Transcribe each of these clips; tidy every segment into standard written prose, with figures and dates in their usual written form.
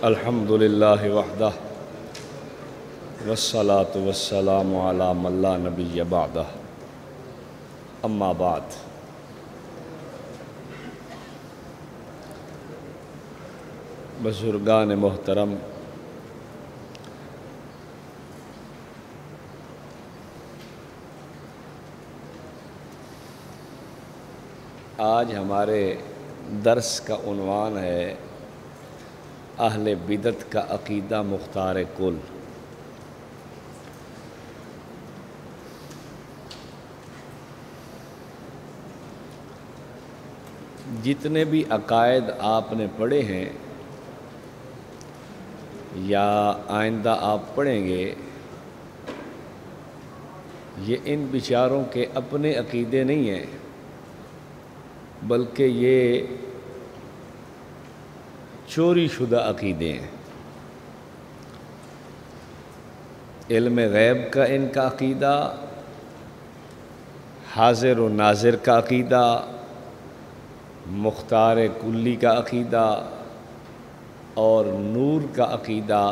الحمد للہ وحدہ والصلاة والسلام علی من لا نبی بعدہ اما بعد۔ بزرگان محترم، آج ہمارے درس کا عنوان ہے اہل بدعت کا عقیدہ مختار کل۔ جتنے بھی عقائد آپ نے پڑھے ہیں یا آئندہ آپ پڑھیں گے، یہ ان بیچاروں کے اپنے عقیدے نہیں ہیں، بلکہ یہ چوری شدہ عقیدے ہیں۔ علم غیب کا ان کا عقیدہ، حاضر و ناظر کا عقیدہ، مختار کلی کا عقیدہ اور نور کا عقیدہ،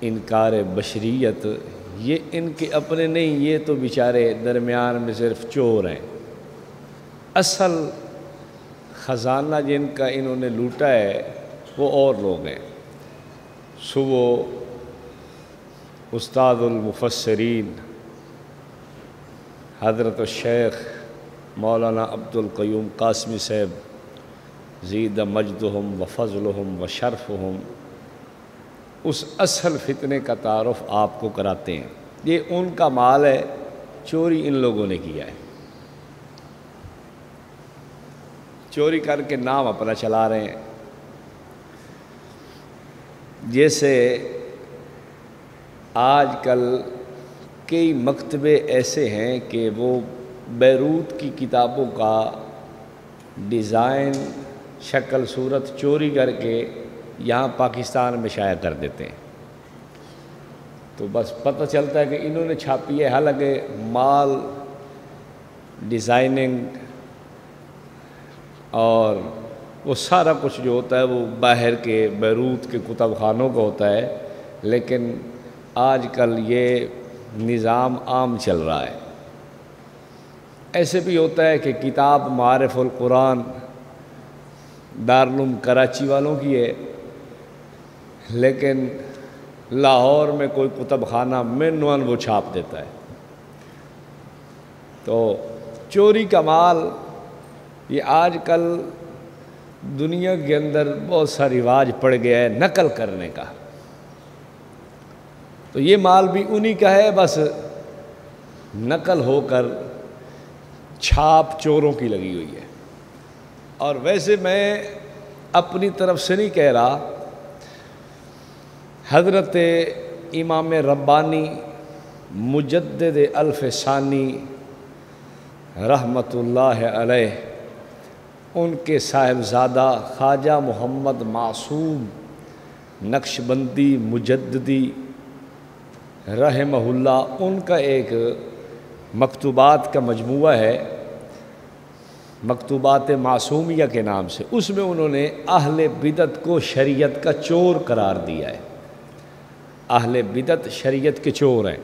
انکار بشریت، یہ ان کے اپنے نہیں، یہ تو بیچارے درمیان میں صرف چور ہیں۔ اصل خزانہ جن کا انہوں نے لوٹا ہے وہ اور لوگ ہیں۔ وہ استاد المفسرین حضرت الشیخ مولانا عبد القیوم قاسمی صاحب زید مجدہم و فضلہم و شرفہم، اس اصل فتنے کا تعارف آپ کو کراتے ہیں۔ یہ ان کا مال ہے، چوری ان لوگوں نے کیا ہے، چوری کر کے نام اپنا چلا رہے ہیں۔ جیسے آج کل کئی مکتبے ایسے ہیں کہ وہ بیروت کی کتابوں کا ڈیزائن، شکل صورت چوری کر کے یہاں پاکستان میں شائع کر دیتے ہیں، تو بس پتہ چلتا ہے کہ انہوں نے چھاپی ہے، حالانکہ مال، ڈیزائننگ اور وہ سارا کچھ جو ہوتا ہے وہ باہر کے بیروت کے کتب خانوں کا ہوتا ہے، لیکن آج کل یہ نظام عام چل رہا ہے۔ ایسے بھی ہوتا ہے کہ کتاب معارف القرآن دارالعلوم کراچی والوں کی ہے، لیکن لاہور میں کوئی کتب خانہ مینوان وہ چھاپ دیتا ہے۔ تو چوری کا مال یہ آج کل دنیا کے اندر بہت سا رواج پڑ گیا ہے نقل کرنے کا، تو یہ مال بھی انہی کا ہے، بس نقل ہو کر چھاپ چوروں کی لگی ہوئی ہے۔ اور ویسے میں اپنی طرف سے نہیں کہہ رہا، حضرت امام ربانی مجدد الف ثانی رحمۃ اللہ علیہ، ان کے صاحبزادہ خواجہ محمد معصوم نقشبندی مجددی رحمہ اللہ، ان کا ایک مکتوبات کا مجموعہ ہے مکتوبات معصومیہ کے نام سے، اس میں انہوں نے اہل بدعت کو شریعت کا چور قرار دیا ہے۔ اہل بدعت شریعت کے چور ہیں۔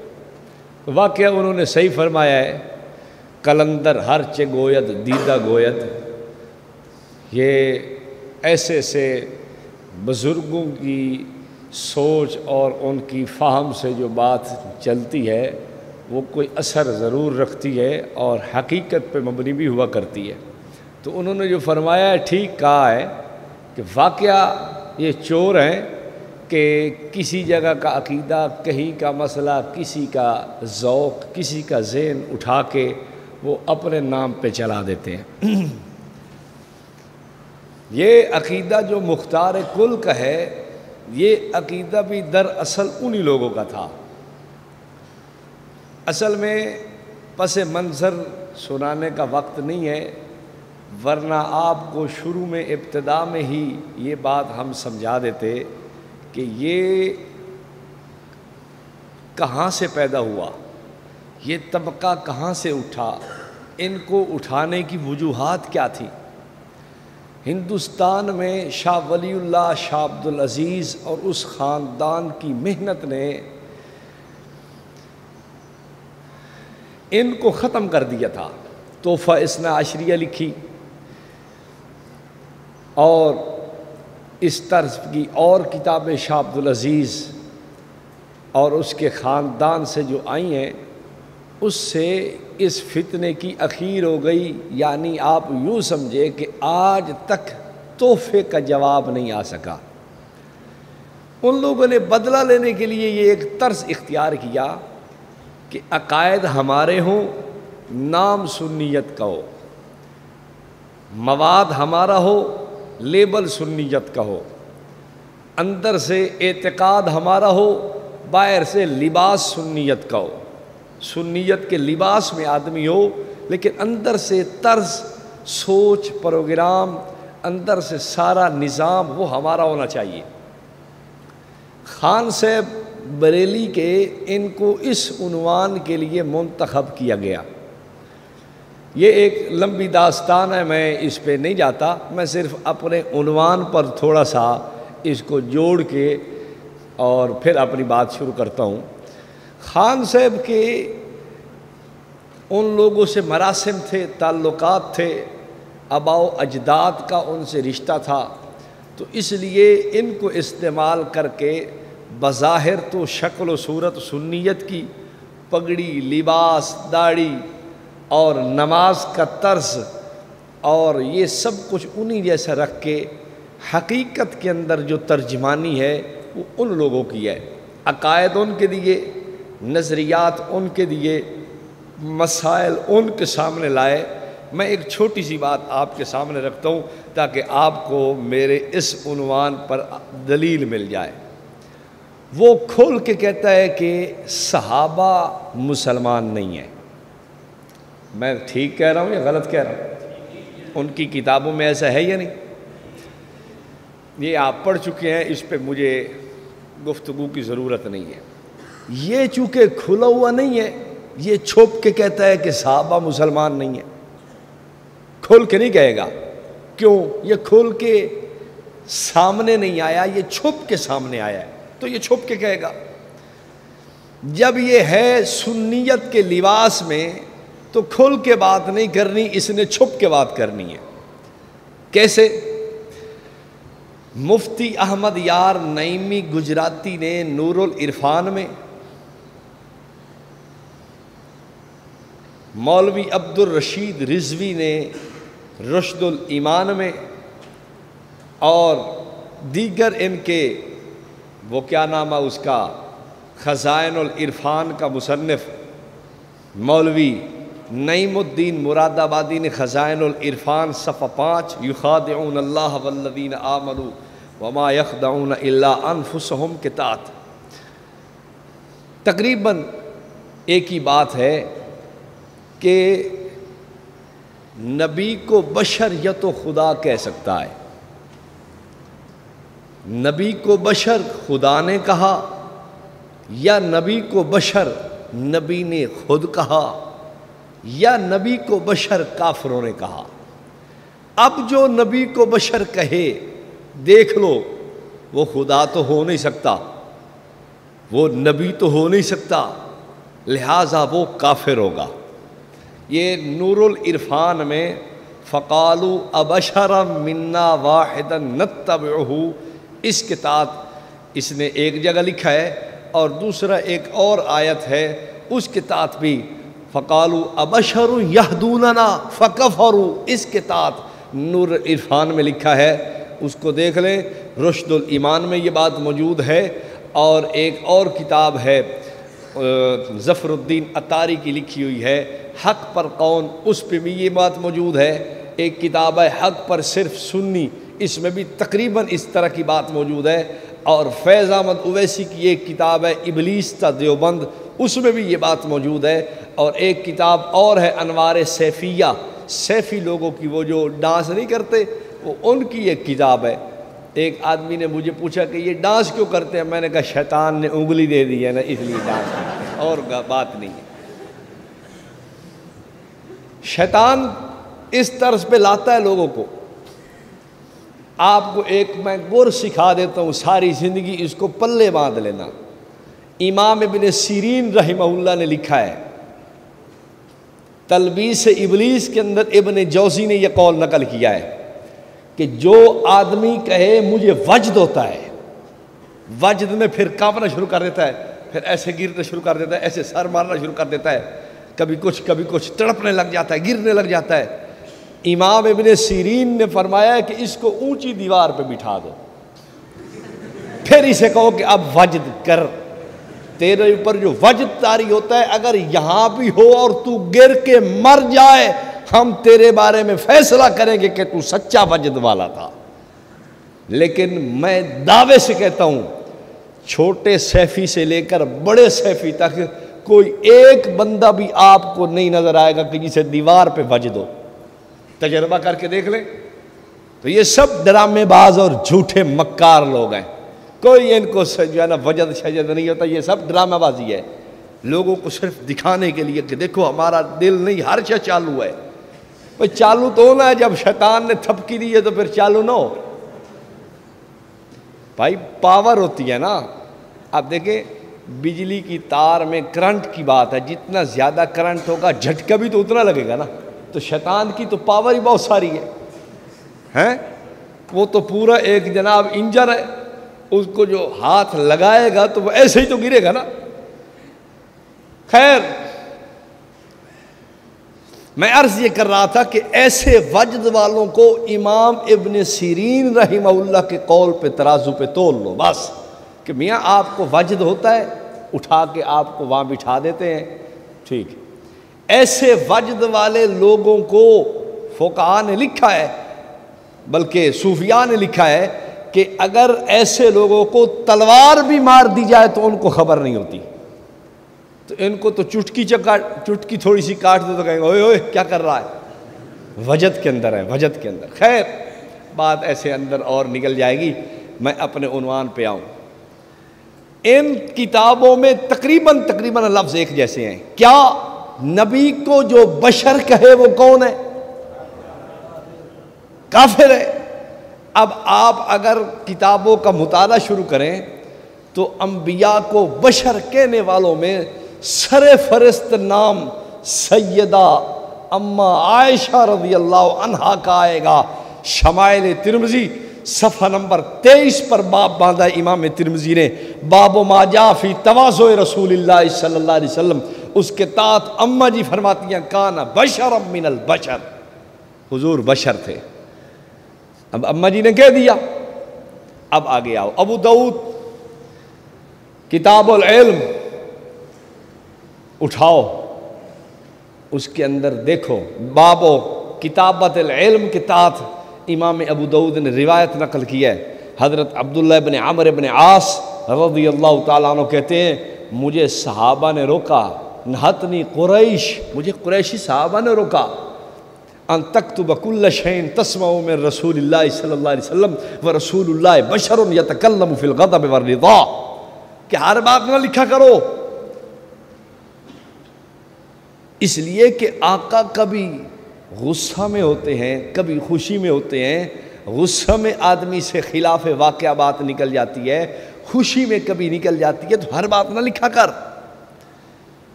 واقعہ انہوں نے صحیح فرمایا ہے، کلندر ہر چے گوید دیدہ گوید، یہ ایسے ایسے بزرگوں کی سوچ اور ان کی فہم سے جو بات چلتی ہے وہ کوئی اثر ضرور رکھتی ہے اور حقیقت پہ مبنی بھی ہوا کرتی ہے۔ تو انہوں نے جو فرمایا ہے ٹھیک کہا ہے کہ واقعہ یہ چور ہیں کہ کسی جگہ کا عقیدہ، کہیں کا مسئلہ، کسی کا ذوق، کسی کا ذہن اٹھا کے وہ اپنے نام پہ چلا دیتے ہیں۔ یہ عقیدہ جو مختار کل کا ہے، یہ عقیدہ بھی دراصل انہی لوگوں کا تھا۔ اصل میں پس منظر سنانے کا وقت نہیں ہے، ورنہ آپ کو شروع میں ابتدا میں ہی یہ بات ہم سمجھا دیتے کہ یہ کہاں سے پیدا ہوا، یہ طبقہ کہاں سے اٹھا، ان کو اٹھانے کی وجوہات کیا تھی۔ ہندوستان میں شاہ ولی اللہ، شاہ عبدالعزیز اور اس خاندان کی محنت نے ان کو ختم کر دیا تھا۔ تحفہ اثنا عشریہ لکھی اور اس طرز کی اور کتابیں شاہ عبدالعزیز اور اس کے خاندان سے جو آئی ہیں، اس سے اس فتنے کی اخیر ہو گئی۔ یعنی آپ یوں سمجھے کہ آج تک تحفے کا جواب نہیں آ سکا۔ ان لوگوں نے بدلہ لینے کے لیے یہ ایک طرز اختیار کیا کہ عقائد ہمارے ہوں، نام سنیت کا ہو، مواد ہمارا ہو، لیبل سنیت کا ہو، اندر سے اعتقاد ہمارا ہو، باہر سے لباس سنیت کا ہو۔ سنیت کے لباس میں آدمی ہو لیکن اندر سے طرز، سوچ، پروگرام، اندر سے سارا نظام وہ ہمارا ہونا چاہیے۔ خان صاحب بریلی کے ان کو اس عنوان کے لیے منتخب کیا گیا۔ یہ ایک لمبی داستان ہے، میں اس پہ نہیں جاتا، میں صرف اپنے عنوان پر تھوڑا سا اس کو جوڑ کے اور پھر اپنی بات شروع کرتا ہوں۔ خان صاحب کے ان لوگوں سے مراسم تھے، تعلقات تھے، آباء و اجداد کا ان سے رشتہ تھا، تو اس لیے ان کو استعمال کر کے بظاہر تو شکل و صورت سنیت کی، پگڑی، لباس، داڑھی اور نماز کا طرز اور یہ سب کچھ انہی جیسا رکھ کے حقیقت کے اندر جو ترجمانی ہے وہ ان لوگوں کی ہے۔ عقائد ان کے دیے، نظریات ان کے دیے، مسائل ان کے سامنے لائے۔ میں ایک چھوٹی سی بات آپ کے سامنے رکھتا ہوں تاکہ آپ کو میرے اس عنوان پر دلیل مل جائے۔ وہ کھول کے کہتا ہے کہ صحابہ مسلمان نہیں ہیں۔ میں ٹھیک کہہ رہا ہوں یا غلط کہہ رہا ہوں؟ ان کی کتابوں میں ایسا ہے یا نہیں؟ یہ آپ پڑھ چکے ہیں، اس پہ مجھے گفتگو کی ضرورت نہیں ہے۔ یہ چونکہ کھلا ہوا نہیں ہے، یہ چھپ کے کہتا ہے کہ صحابہ مسلمان نہیں ہیں، کھول کے نہیں کہے گا۔ کیوں؟ یہ کھول کے سامنے نہیں آیا، یہ چھپ کے سامنے آیا ہے، تو یہ چھپ کے کہے گا۔ جب یہ ہے سنیت کے لباس میں تو کھول کے بات نہیں کرنی، اس نے چھپ کے بات کرنی ہے۔ کیسے؟ مفتی احمد یار نعیمی گجراتی نے نور العرفان میں، مولوی عبد الرشید رضوی نے رشد الایمان میں، اور دیگر ان کے وہ کیا نام ہے اس کا، خزائن العرفان کا مصنف مولوی نعیم الدین مراد آبادی نے خزائن العرفان صفحہ 5 یخادعون اللہ والذین آمنوا وما یخدعون الا انفسهم کے تحت تقریباً ایک ہی بات ہے کہ نبی کو بشر یا تو خدا کہہ سکتا ہے، نبی کو بشر خدا نے کہا، یا نبی کو بشر نبی نے خود کہا، یا نبی کو بشر کافروں نے کہا۔ اب جو نبی کو بشر کہے دیکھ لو، وہ خدا تو ہو نہیں سکتا، وہ نبی تو ہو نہیں سکتا، لہٰذا وہ کافر ہوگا۔ یہ نور العرفان میں فقالوا ابشرا منا واحدا نتبعہ، اس کے تحت اس نے ایک جگہ لکھا ہے، اور دوسرا ایک اور آیت ہے اس کے تحت بھی فقالوا ابشر یہدوننا فکفروا، اس کے تحت نور العرفان میں لکھا ہے، اس کو دیکھ لیں۔ رشد الایمان میں یہ بات موجود ہے، اور ایک اور کتاب ہے ظفر الدین عطاری کی لکھی ہوئی ہے حق پر کون، اس پہ بھی یہ بات موجود ہے۔ ایک کتاب ہے حق پر صرف سنی، اس میں بھی تقریباً اس طرح کی بات موجود ہے۔ اور فیض احمد اویسی کی ایک کتاب ہے ابلیس تا دیوبند، اس میں بھی یہ بات موجود ہے۔ اور ایک کتاب اور ہے انوار سیفیہ، سیفی لوگوں کی، وہ جو ڈانس نہیں کرتے، وہ ان کی ایک کتاب ہے۔ ایک آدمی نے مجھے پوچھا کہ یہ ڈانس کیوں کرتے ہیں، میں نے کہا شیطان نے انگلی دے دی ہے نا، اس لیے ڈانس کرتے ہیں، اور بات نہیں ہے۔ شیطان اس طرز پہ لاتا ہے لوگوں کو، آپ کو ایک میں گر سکھا دیتا ہوں، ساری زندگی اس کو پلے باندھ لینا۔ امام ابن سیرین رحمہ اللہ نے لکھا ہے، تلبیس ابلیس کے اندر ابن جوزی نے یہ قول نقل کیا ہے کہ جو آدمی کہے مجھے وجد ہوتا ہے، وجد میں پھر کانپنا شروع کر دیتا ہے، پھر ایسے گرنا شروع کر دیتا ہے، ایسے سر مارنا شروع کر دیتا ہے، کبھی کچھ تڑپنے لگ جاتا ہے، گرنے لگ جاتا ہے۔ امام ابن سیرین نے فرمایا کہ اس کو اونچی دیوار پہ بٹھا دو، پھر اسے کہو کہ اب وجد کر، تیرے اوپر جو وجد طاری ہوتا ہے اگر یہاں بھی ہو اور تو گر کے مر جائے، ہم تیرے بارے میں فیصلہ کریں گے کہ تو سچا وجد والا تھا۔ لیکن میں دعوے سے کہتا ہوں، چھوٹے سیفی سے لے کر بڑے سیفی تک کوئی ایک بندہ بھی آپ کو نہیں نظر آئے گا کہ جسے دیوار پہ وجد ہو۔ تجربہ کر کے دیکھ لیں۔ تو یہ سب ڈرامے باز اور جھوٹے مکار لوگ ہیں، کوئی ان کو جو ہے نا وجد شجد نہیں ہوتا، یہ سب ڈرامہ بازی ہے، لوگوں کو صرف دکھانے کے لیے کہ دیکھو ہمارا دل نہیں، ہر شے چالو ہے۔ بھئی چالو تو ہونا ہے، جب شیطان نے تھپکی دی ہے تو پھر چالو نہ ہو۔ بھائی پاور ہوتی ہے نا، اب دیکھیں بجلی کی تار میں کرنٹ کی بات ہے، جتنا زیادہ کرنٹ ہوگا جھٹکا بھی تو اتنا لگے گا نا۔ تو شیطان کی تو پاور ہی بہت ساری ہے، وہ تو پورا ایک جناب انجن ہے، اس کو جو ہاتھ لگائے گا تو وہ ایسے ہی تو گرے گا نا۔ خیر، میں عرض یہ کر رہا تھا کہ ایسے وجد والوں کو امام ابن سیرین رحمہ اللہ کے قول پہ ترازو پہ تول لو بس، کہ میاں آپ کو وجد ہوتا ہے، اٹھا کے آپ کو وہاں بٹھا دیتے ہیں، ٹھیک ہے۔ ایسے وجد والے لوگوں کو فقہاء نے لکھا ہے، بلکہ صوفیاء نے لکھا ہے کہ اگر ایسے لوگوں کو تلوار بھی مار دی جائے تو ان کو خبر نہیں ہوتی، تو ان کو تو چٹکی تھوڑی سی کاٹ دو تو کہیں گے اوئے اوئے کیا کر رہا ہے، وجد کے اندر ہے، وجد کے اندر۔ خیر، بات ایسے اندر اور نکل جائے گی، میں اپنے عنوان پہ آؤں۔ ان کتابوں میں تقریباً لفظ ایک جیسے ہیں۔ کیا نبی کو جو بشر کہے وہ کون ہے؟ کافر ہے۔ اب آپ اگر کتابوں کا مطالعہ شروع کریں تو انبیاء کو بشر کہنے والوں میں سر فہرست نام سیدہ اما عائشہ رضی اللہ عنہا کا آئے گا۔ شمائل ترمذی صفحہ نمبر 23 پر باب باندھا امام ترمذی نے، باب ما جاء فی تواضع رسول اللہ صلی اللہ علیہ وسلم۔ اس کے تحت اماں جی فرماتی ہیں کان بشر من البشر، حضور بشر تھے۔ اب اماں جی نے کہہ دیا، اب آگے آؤ۔ ابو داؤد کتاب العلم اٹھاؤ، اس کے اندر دیکھو باب کتابت العلم کے تحت امام ابو داؤد نے روایت نقل کی ہے۔ حضرت عبداللہ بن عمرو بن عاص رضی اللہ تعالیٰ عنہ کہتے ہیں مجھے صحابہ نے روکا، نہتنی قریش، مجھے قریشی صحابہ نے روکا، ان تکتب کل شیء تسمع من رسول اللہ صلی اللہ علیہ وسلم ورسول اللہ بشر یتکلم فی الغضب والرضا، کہ ہر بات نہ لکھا کرو، اس لیے کہ آقا کبھی غصہ میں ہوتے ہیں، کبھی خوشی میں ہوتے ہیں۔ غصہ میں آدمی سے خلاف واقعہ بات نکل جاتی ہے، خوشی میں کبھی نکل جاتی ہے، تو ہر بات نہ لکھا کر۔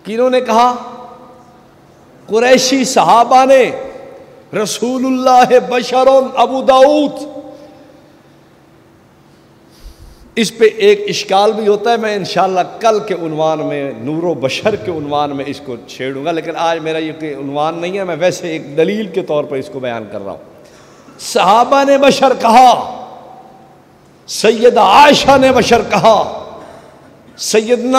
کنہوں نے کہا؟ قریشی صحابہ نے، رسول اللہ بشر۔ ابو داؤد، اس پہ ایک اشکال بھی ہوتا ہے، میں انشاءاللہ کل کے عنوان میں نور و بشر کے عنوان میں اس کو چھیڑوں گا، لیکن آج میرا یہ عنوان نہیں ہے، میں ویسے ایک دلیل کے طور پر اس کو بیان کر رہا ہوں۔ صحابہ نے بشر کہا، سیدہ عائشہ نے بشر کہا، سیدنا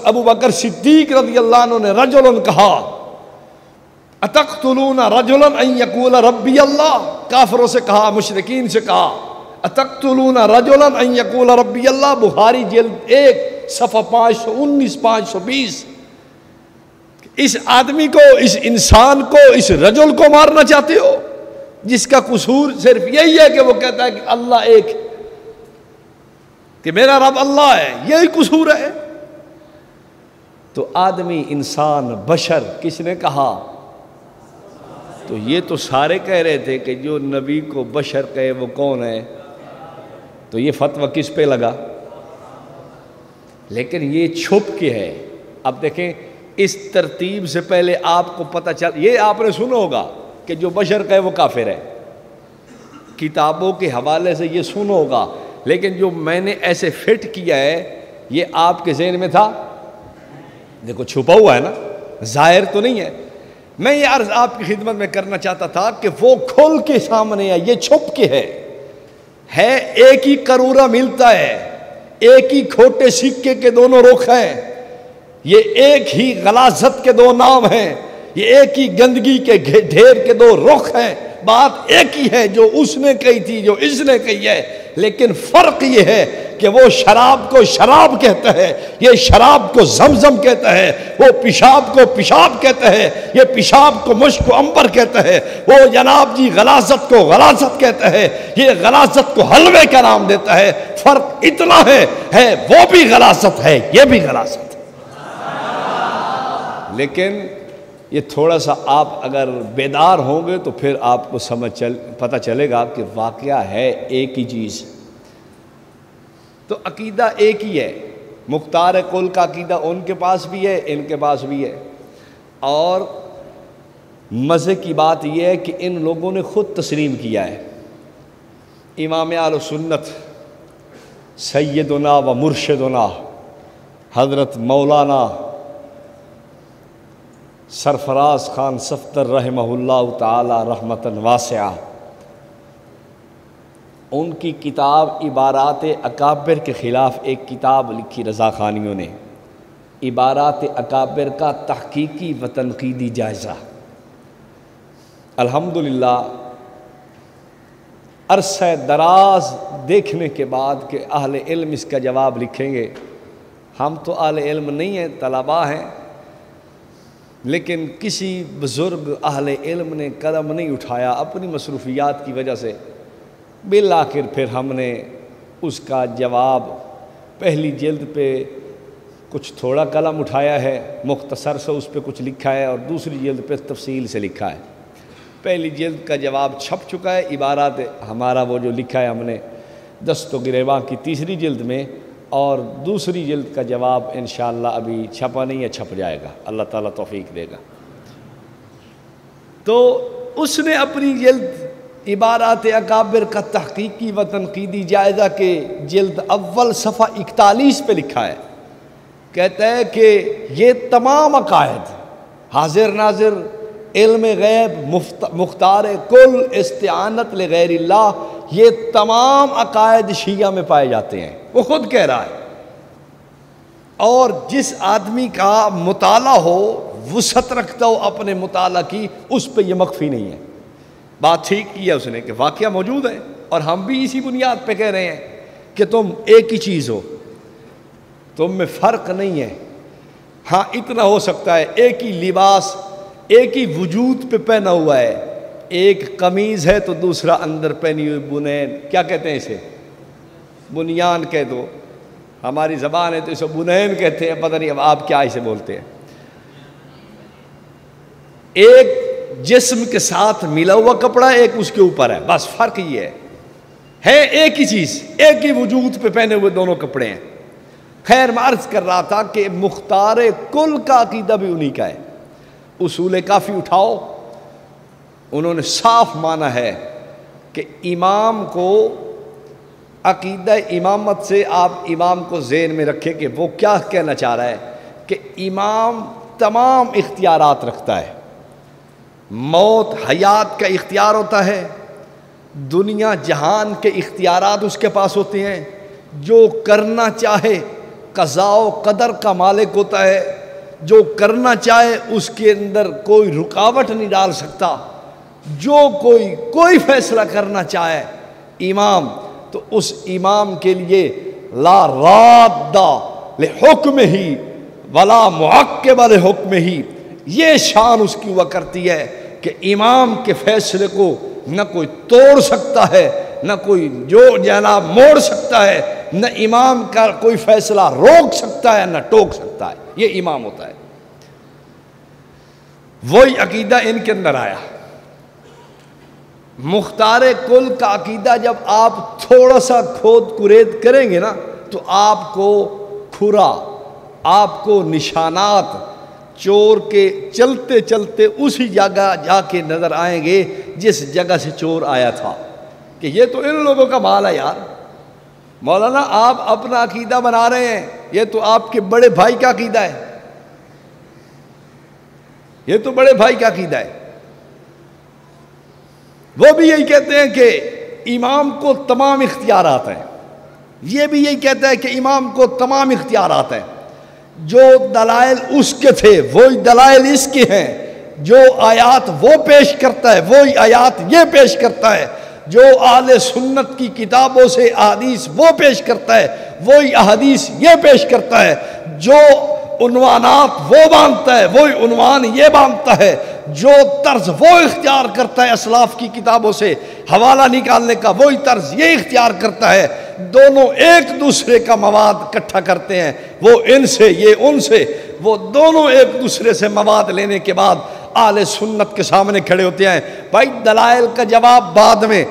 ابو بکر صدیق رضی اللہ عنہ نے رجل کہا، اتقتلون رجلا ان یقول ربی اللہ، کافروں سے کہا، مشرکین سے کہا، اتقتلون رجلا ان یقول ربی اللہ، بخاری جلد 1 صفحہ 519 520۔ اس آدمی کو، اس انسان کو، اس رجل کو مارنا چاہتے ہو جس کا قصور صرف یہی ہے کہ وہ کہتا ہے کہ اللہ ایک، کہ میرا رب اللہ ہے، یہی قصور ہے؟ تو آدمی، انسان، بشر کس نے کہا؟ تو یہ تو سارے کہہ رہے تھے کہ جو نبی کو بشر کہے وہ کون ہے، تو یہ فتویٰ کس پہ لگا؟ لیکن یہ چھپ کے ہے۔ اب دیکھیں اس ترتیب سے پہلے آپ کو پتہ چل، یہ آپ نے سنا ہوگا کہ جو بشر کہے وہ کافر ہے، کتابوں کے حوالے سے یہ سنا ہوگا، لیکن جو میں نے ایسے فٹ کیا ہے یہ آپ کے ذہن میں تھا؟ دیکھو چھپا ہوا ہے نا، ظاہر تو نہیں ہے۔ میں یہ عرض آپ کی خدمت میں کرنا چاہتا تھا کہ وہ کھول کے سامنے ہے، یہ چھپ کے ہے ایک ہی قرورہ ملتا ہے، ایک ہی کھوٹے سکے کے دونوں رخ ہیں، یہ ایک ہی غلاظت کے دو نام ہیں، یہ ایک ہی گندگی کے ڈھیر کے دو رخ ہیں، بات ایک ہی ہے، جو اس نے کہی تھی جو اس نے کہی ہے، لیکن فرق یہ ہے کہ وہ شراب کو شراب کہتا ہے، یہ شراب کو زمزم کہتا ہے، وہ پیشاب کو پیشاب کہتا ہے، یہ پیشاب کو مشک و عنبر کہتا ہے، وہ جناب جی غلاظت کو غلاظت کہتا ہے، یہ غلاظت کو حلوے کا نام دیتا ہے۔ فرق اتنا ہے وہ بھی غلاظت ہے، یہ بھی غلاظت ہے۔ لیکن یہ تھوڑا سا آپ اگر بیدار ہوں گے تو پھر آپ کو پتہ چلے گا کہ واقعہ ہے ایک ہی چیز۔ تو عقیدہ ایک ہی ہے، مختار کل کا عقیدہ ان کے پاس بھی ہے، ان کے پاس بھی ہے۔ اور مزے کی بات یہ ہے کہ ان لوگوں نے خود تسلیم کیا ہے۔ امام اہل سنت سیدنا و مرشدنا حضرت مولانا سرفراز خان صفدر رحمہ اللہ تعالی رحمتاً واسعہ، ان کی کتاب عبارات اکابر کے خلاف ایک کتاب لکھی رضا خانیوں نے، عبارات اکابر کا تحقیقی و تنقیدی جائزہ۔ الحمدللہ عرصہ دراز دیکھنے کے بعد کہ اہل علم اس کا جواب لکھیں گے، ہم تو اہل علم نہیں ہیں، طلباء ہیں، لیکن کسی بزرگ اہل علم نے قدم نہیں اٹھایا اپنی مصروفیات کی وجہ سے۔ بالآخر پھر ہم نے اس کا جواب پہلی جلد پہ کچھ تھوڑا قلم اٹھایا ہے، مختصر سے اس پہ کچھ لکھا ہے، اور دوسری جلد پہ تفصیل سے لکھا ہے۔ پہلی جلد کا جواب چھپ چکا ہے، عبارات ہمارا وہ جو لکھا ہے ہم نے دست و گریباں کی تیسری جلد میں، اور دوسری جلد کا جواب انشاءاللہ ابھی چھپا نہیں ہے، چھپ جائے گا، اللہ تعالیٰ توفیق دے گا۔ تو اس نے اپنی جلد عبارات اکابر کا تحقیقی و تنقیدی جائزہ کے جلد اول صفحہ 41 پہ لکھا ہے، کہتا ہے کہ یہ تمام عقائد حاضر ناظر، علم غیب، مختار کل، استعانت لغیر اللہ، یہ تمام عقائد شیعہ میں پائے جاتے ہیں، وہ خود کہہ رہا ہے۔ اور جس آدمی کا مطالعہ ہو، وسعت رکھتا ہو اپنے مطالعہ کی، اس پہ یہ مخفی نہیں ہے۔ بات ٹھیک کی ہے اس نے کہ واقعہ موجود ہے، اور ہم بھی اسی بنیاد پہ کہہ رہے ہیں کہ تم ایک ہی چیز ہو، تم میں فرق نہیں ہے۔ ہاں اتنا ہو سکتا ہے ایک ہی لباس ایک ہی وجود پہ پہنا ہوا ہے، ایک قمیض ہے تو دوسرا اندر پہنی ہوئی بنین، کیا کہتے ہیں اسے؟ بنیان کہہ دو، ہماری زبان ہے تو اسے بنین کہتے ہیں، پتہ نہیں اب آپ کیا اسے بولتے ہیں۔ ایک جسم کے ساتھ ملا ہوا کپڑا، ایک اس کے اوپر ہے، بس فرق یہ ہے ایک ہی چیز، ایک ہی وجود پہ پہنے ہوئے دونوں کپڑے ہیں۔ خیر میں عرض کر رہا تھا کہ مختار کل کا عقیدہ بھی انہی کا ہے۔ اصول کافی اٹھاؤ، انہوں نے صاف مانا ہے کہ امام کو عقیدہ امامت سے آپ امام کو ذہن میں رکھیں کہ وہ کیا کہنا چاہ رہا ہے کہ امام تمام اختیارات رکھتا ہے، موت حیات کا اختیار ہوتا ہے، دنیا جہان کے اختیارات اس کے پاس ہوتے ہیں، جو کرنا چاہے قضاء و قدر کا مالک ہوتا ہے، جو کرنا چاہے اس کے اندر کوئی رکاوٹ نہیں ڈال سکتا، جو کوئی فیصلہ کرنا چاہے امام، تو اس امام کے لیے لا راد لحکمہ ولا معقب لحکمہ، یہ شان اس کی ہوا کرتی ہے کہ امام کے فیصلے کو نہ کوئی توڑ سکتا ہے، نہ کوئی جو جناب موڑ سکتا ہے، نہ امام کا کوئی فیصلہ روک سکتا ہے نہ ٹوک سکتا ہے، یہ امام ہوتا ہے۔ وہی عقیدہ ان کے اندر آیا، مختار کل کا عقیدہ جب آپ تھوڑا سا کھود کرید کریں گے نا تو آپ کو کھرا، آپ کو نشانات چور کے چلتے چلتے اسی جگہ جا کے نظر آئیں گے جس جگہ سے چور آیا تھا، کہ یہ تو ان لوگوں کا مال ہے یار۔ مولانا آپ اپنا عقیدہ بنا رہے ہیں، یہ تو آپ کے بڑے بھائی کا عقیدہ ہے، یہ تو بڑے بھائی کا عقیدہ ہے۔ وہ بھی یہی کہتے ہیں کہ امام کو تمام اختیارات ہیں، یہ بھی یہی کہتا ہے کہ امام کو تمام اختیارات ہیں، جو دلائل اس کے تھے وہی دلائل اس کے ہیں، جو آیات وہ پیش کرتا ہے وہی آیات یہ پیش کرتا ہے، جو اہل سنت کی کتابوں سے احادیث وہ پیش کرتا ہے وہی احادیث یہ پیش کرتا ہے، جو عنوانات وہ باندھتا ہے وہی عنوان یہ باندھتا ہے، جو طرز وہ اختیار کرتا ہے اسلاف کی کتابوں سے حوالہ نکالنے کا وہی طرز یہ اختیار کرتا ہے۔ دونوں ایک دوسرے کا مواد اکٹھا کرتے ہیں، وہ ان سے یہ ان سے، وہ دونوں ایک دوسرے سے مواد لینے کے بعد اہل سنت کے سامنے کھڑے ہوتے ہیں۔ بھائی دلائل کا جواب بعد میں،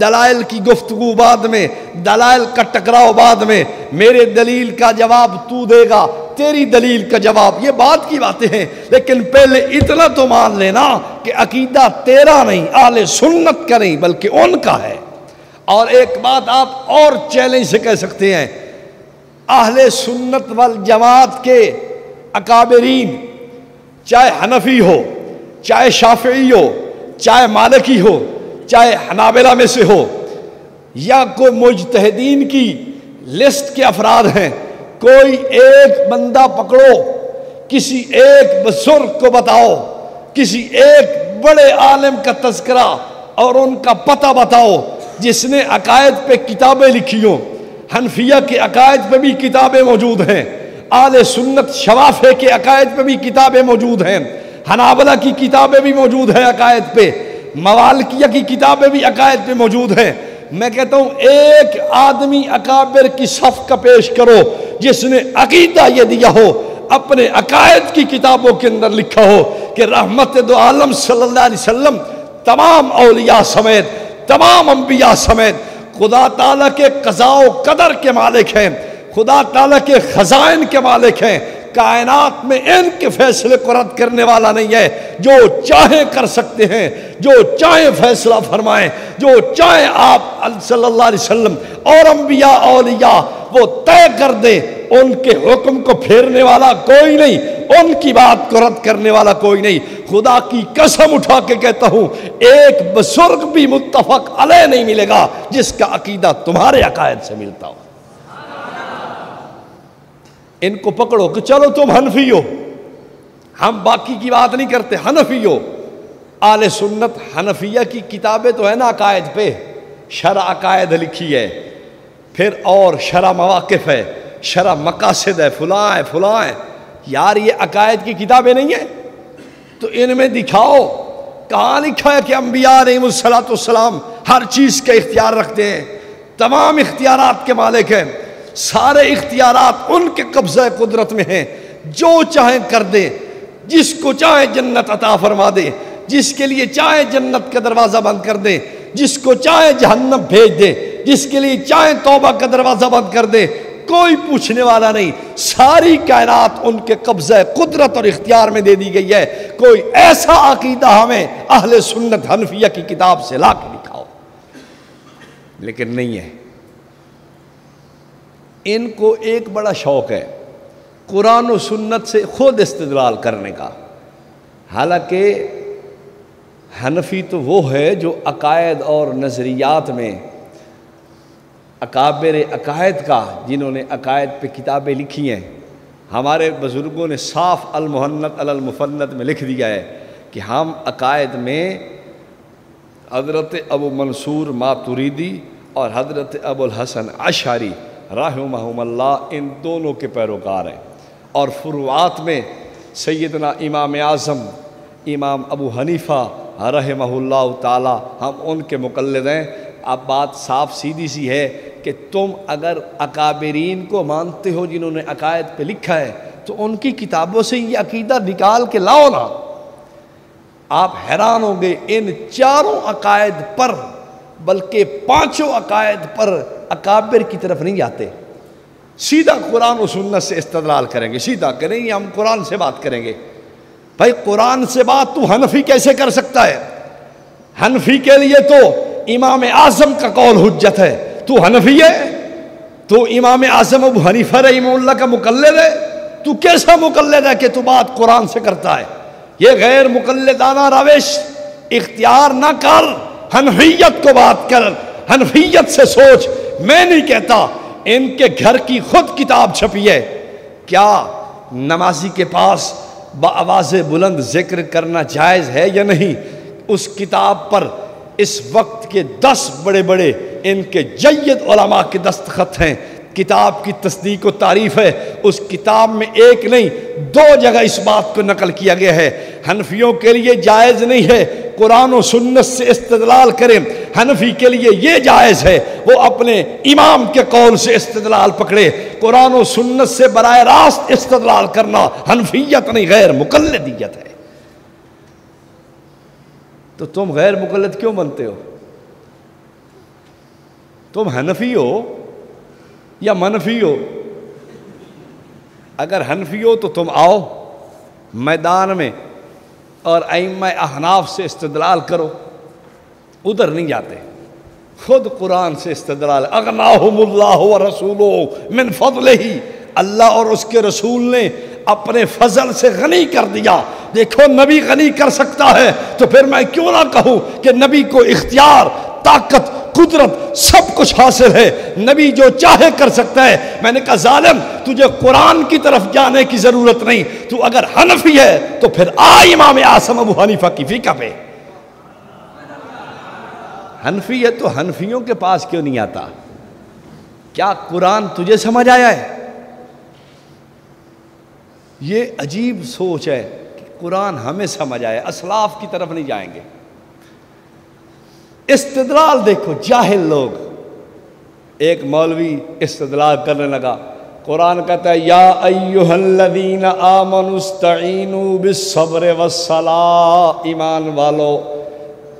دلائل کی گفتگو بعد میں، دلائل کا ٹکراؤ بعد میں، میرے دلیل کا جواب تو دے گا، تیری دلیل کا جواب، یہ بات کی باتیں ہیں، لیکن پہلے اتنا تو مان لینا کہ عقیدہ تیرا نہیں، اہل سنت کا نہیں بلکہ ان کا ہے۔ اور ایک بات آپ اور چیلنج سے کہہ سکتے ہیں، اہل سنت والجماعت کے اکابرین، چاہے حنفی ہو، چاہے شافعی ہو، چاہے مالکی ہو، چاہے حنابلہ میں سے ہو، یا کوئی مجتہدین کی لسٹ کے افراد ہیں، کوئی ایک بندہ پکڑو، کسی ایک بزرگ کو بتاؤ، کسی ایک بڑے عالم کا تذکرہ اور ان کا پتہ بتاؤ جس نے عقائد پہ کتابیں لکھی ہوں۔ حنفیہ کے عقائد پہ بھی کتابیں موجود ہیں، اہل سنت شوافع کے عقائد پہ بھی کتابیں موجود ہیں، حنابلہ کی کتابیں بھی موجود ہیں عقائد پہ، مالکیہ کی کتابیں بھی عقائد پہ موجود ہیں۔ میں کہتا ہوں ایک آدمی اکابر کی صف کا پیش کرو جس نے عقیدہ یہ دیا ہو، اپنے عقائد کی کتابوں کے اندر لکھا ہو کہ رحمت دو عالم صلی اللہ علیہ وسلم تمام اولیاء سمیت، تمام انبیاء سمیت خدا تعالیٰ کے قضاء و قدر کے مالک ہیں، خدا تعالیٰ کے خزائن کے مالک ہیں، کائنات میں ان کے فیصلے کو رد کرنے والا نہیں ہے، جو چاہیں کر سکتے ہیں، جو چاہیں فیصلہ فرمائیں، جو چاہیں آپ صلی اللہ علیہ وسلم اور انبیاء اولیاء وہ طے کر دیں، ان کے حکم کو پھیرنے والا کوئی نہیں، ان کی بات کو رد کرنے والا کوئی نہیں۔ خدا کی قسم اٹھا کے کہتا ہوں ایک بزرگ بھی متفق علیہ نہیں ملے گا جس کا عقیدہ تمہارے عقائد سے ملتا ہو۔ ان کو پکڑو کہ چلو تم حنفی ہو، ہم باقی کی بات نہیں کرتے، حنفی ہو۔ اہل سنت حنفیہ کی کتابیں تو ہے نا عقائد پہ، شرع عقائد لکھی ہے، پھر اور شرع مواقف ہے، شرع مقاصد ہے، فلاں ہے فلاں ہے۔ یار یہ عقائد کی کتابیں نہیں ہیں تو ان میں دکھاؤ کہاں لکھا ہے کہ انبیاء علیہ السلام ہر چیز کا اختیار رکھتے ہیں، تمام اختیارات کے مالک ہیں، سارے اختیارات ان کے قبضہ قدرت میں ہیں، جو چاہیں کر دیں، جس کو چاہیں جنت عطا فرما دیں، جس کے لیے چاہیں جنت کا دروازہ بند کر دیں، جس کو چاہیں جہنم بھیج دیں، جس کے لیے چاہیں توبہ کا دروازہ بند کر دیں، کوئی پوچھنے والا نہیں، ساری کائنات ان کے قبضہ قدرت اور اختیار میں دے دی گئی ہے۔ کوئی ایسا عقیدہ ہمیں اہل سنت حنفیہ کی کتاب سے لا کے دکھاؤ، لیکن نہیں ہے۔ ان کو ایک بڑا شوق ہے قرآن و سنت سے خود استدلال کرنے کا، حالانکہ حنفی تو وہ ہے جو عقائد اور نظریات میں اکابر عقائد کا، جنہوں نے عقائد پہ کتابیں لکھی ہیں۔ ہمارے بزرگوں نے صاف المحنت علی المفنت میں لکھ دیا ہے کہ ہم عقائد میں حضرت ابو منصور ماتریدی اور حضرت ابو الحسن اشعری رحمہم اللہ ان دونوں کے پیروکار ہیں، اور فروعات میں سیدنا امام اعظم امام ابو حنیفہ رحمہ اللہ تعالی ہم ان کے مقلد ہیں۔ اب بات صاف سیدھی سی ہے کہ تم اگر اکابرین کو مانتے ہو جنہوں نے عقائد پہ لکھا ہے تو ان کی کتابوں سے یہ عقیدہ نکال کے لاؤ نا۔ آپ حیران ہوں گے ان چاروں عقائد پر، بلکہ پانچوں عقائد پر اکابر کی طرف نہیں جاتے، سیدھا قرآن و سنت سے استدلال کریں گے، سیدھا کریں گے ہم قرآن سے بات کریں گے۔ بھائی قرآن سے بات تو حنفی کیسے کر سکتا ہے؟ حنفی کے لیے تو امام اعظم کا قول حجت ہے، تو حنفی ہے؟ تو امام اعظم ابو حنیفہ رحمہ اللہ کا مقلد ہے؟ تو کیسا مقلد ہے کہ تو بات قرآن سے کرتا ہے؟ یہ غیر مقلدانہ روش اختیار نہ کر، حنفیت کو بات کر، حنفیت سے سوچ۔ میں نہیں کہتا، ان کے گھر کی خود کتاب چھپی ہے، کیا نمازی کے پاس بآواز بلند ذکر کرنا جائز ہے یا نہیں؟ اس کتاب پر اس وقت کے 10 بڑے بڑے ان کے جید علماء کے دستخط ہیں، کتاب کی تصدیق و تعریف ہے۔ اس کتاب میں ایک نہیں 2 جگہ اس بات کو نقل کیا گیا ہے۔ حنفیوں کے لیے جائز نہیں ہے قرآن و سنت سے استدلال کریں، حنفی کے لیے یہ جائز ہے وہ اپنے امام کے قول سے استدلال پکڑے۔ قرآن و سنت سے براہ راست استدلال کرنا حنفیت نہیں، غیر مقلدیت ہے۔ تو تم غیر مقلد کیوں بنتے ہو؟ تم حنفی ہو یا منفی ہو؟ اگر حنفی ہو تو تم آؤ میدان میں اور ائمہ احناف سے استدلال کرو، ادھر نہیں جاتے، خود قرآن سے استدلال۔ اغناہم اللہ ورسولہ من فضلہ، اللہ اور اس کے رسول نے اپنے فضل سے غنی کر دیا۔ دیکھو نبی غنی کر سکتا ہے تو پھر میں کیوں نہ کہوں کہ نبی کو اختیار، طاقت، قدرت سب کچھ حاصل ہے، نبی جو چاہے کر سکتا ہے۔ میں نے کہا ظالم تجھے قرآن کی طرف جانے کی ضرورت نہیں، تو اگر حنفی ہے تو پھر امام اعظم ابو حنیفہ کی فقہ پہ۔ حنفی ہے تو حنفیوں کے پاس کیوں نہیں آتا؟ کیا قرآن تجھے سمجھ آیا ہے؟ یہ عجیب سوچ ہے کہ قرآن ہمیں سمجھ آیا، اسلاف کی طرف نہیں جائیں گے۔ استدلال دیکھو جاہل لوگ، ایک مولوی استدلال کرنے لگا، قرآن کہتا ہے یا ایھا الذین آمنوا استعینوا بالصبر والصلاۃ، ایمان والو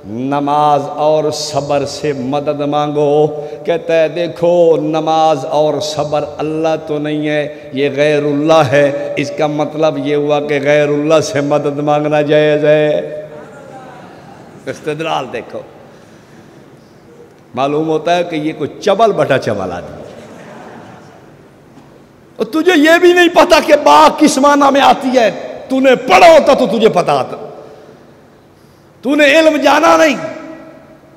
نماز اور صبر سے مدد مانگو۔ کہتا ہے دیکھو نماز اور صبر اللہ تو نہیں ہے، یہ غیر اللہ ہے۔ اس کا مطلب یہ ہوا کہ غیر اللہ سے مدد مانگنا جائز ہے۔ استدلال دیکھو، معلوم ہوتا ہے کہ یہ کوئی چبل بٹا چبل آدمی، اور تجھے یہ بھی نہیں پتا کہ با کس معنی میں آتی ہے۔ تو نے پڑھا ہوتا تو تجھے پتا آتا، تو نے علم جانا نہیں،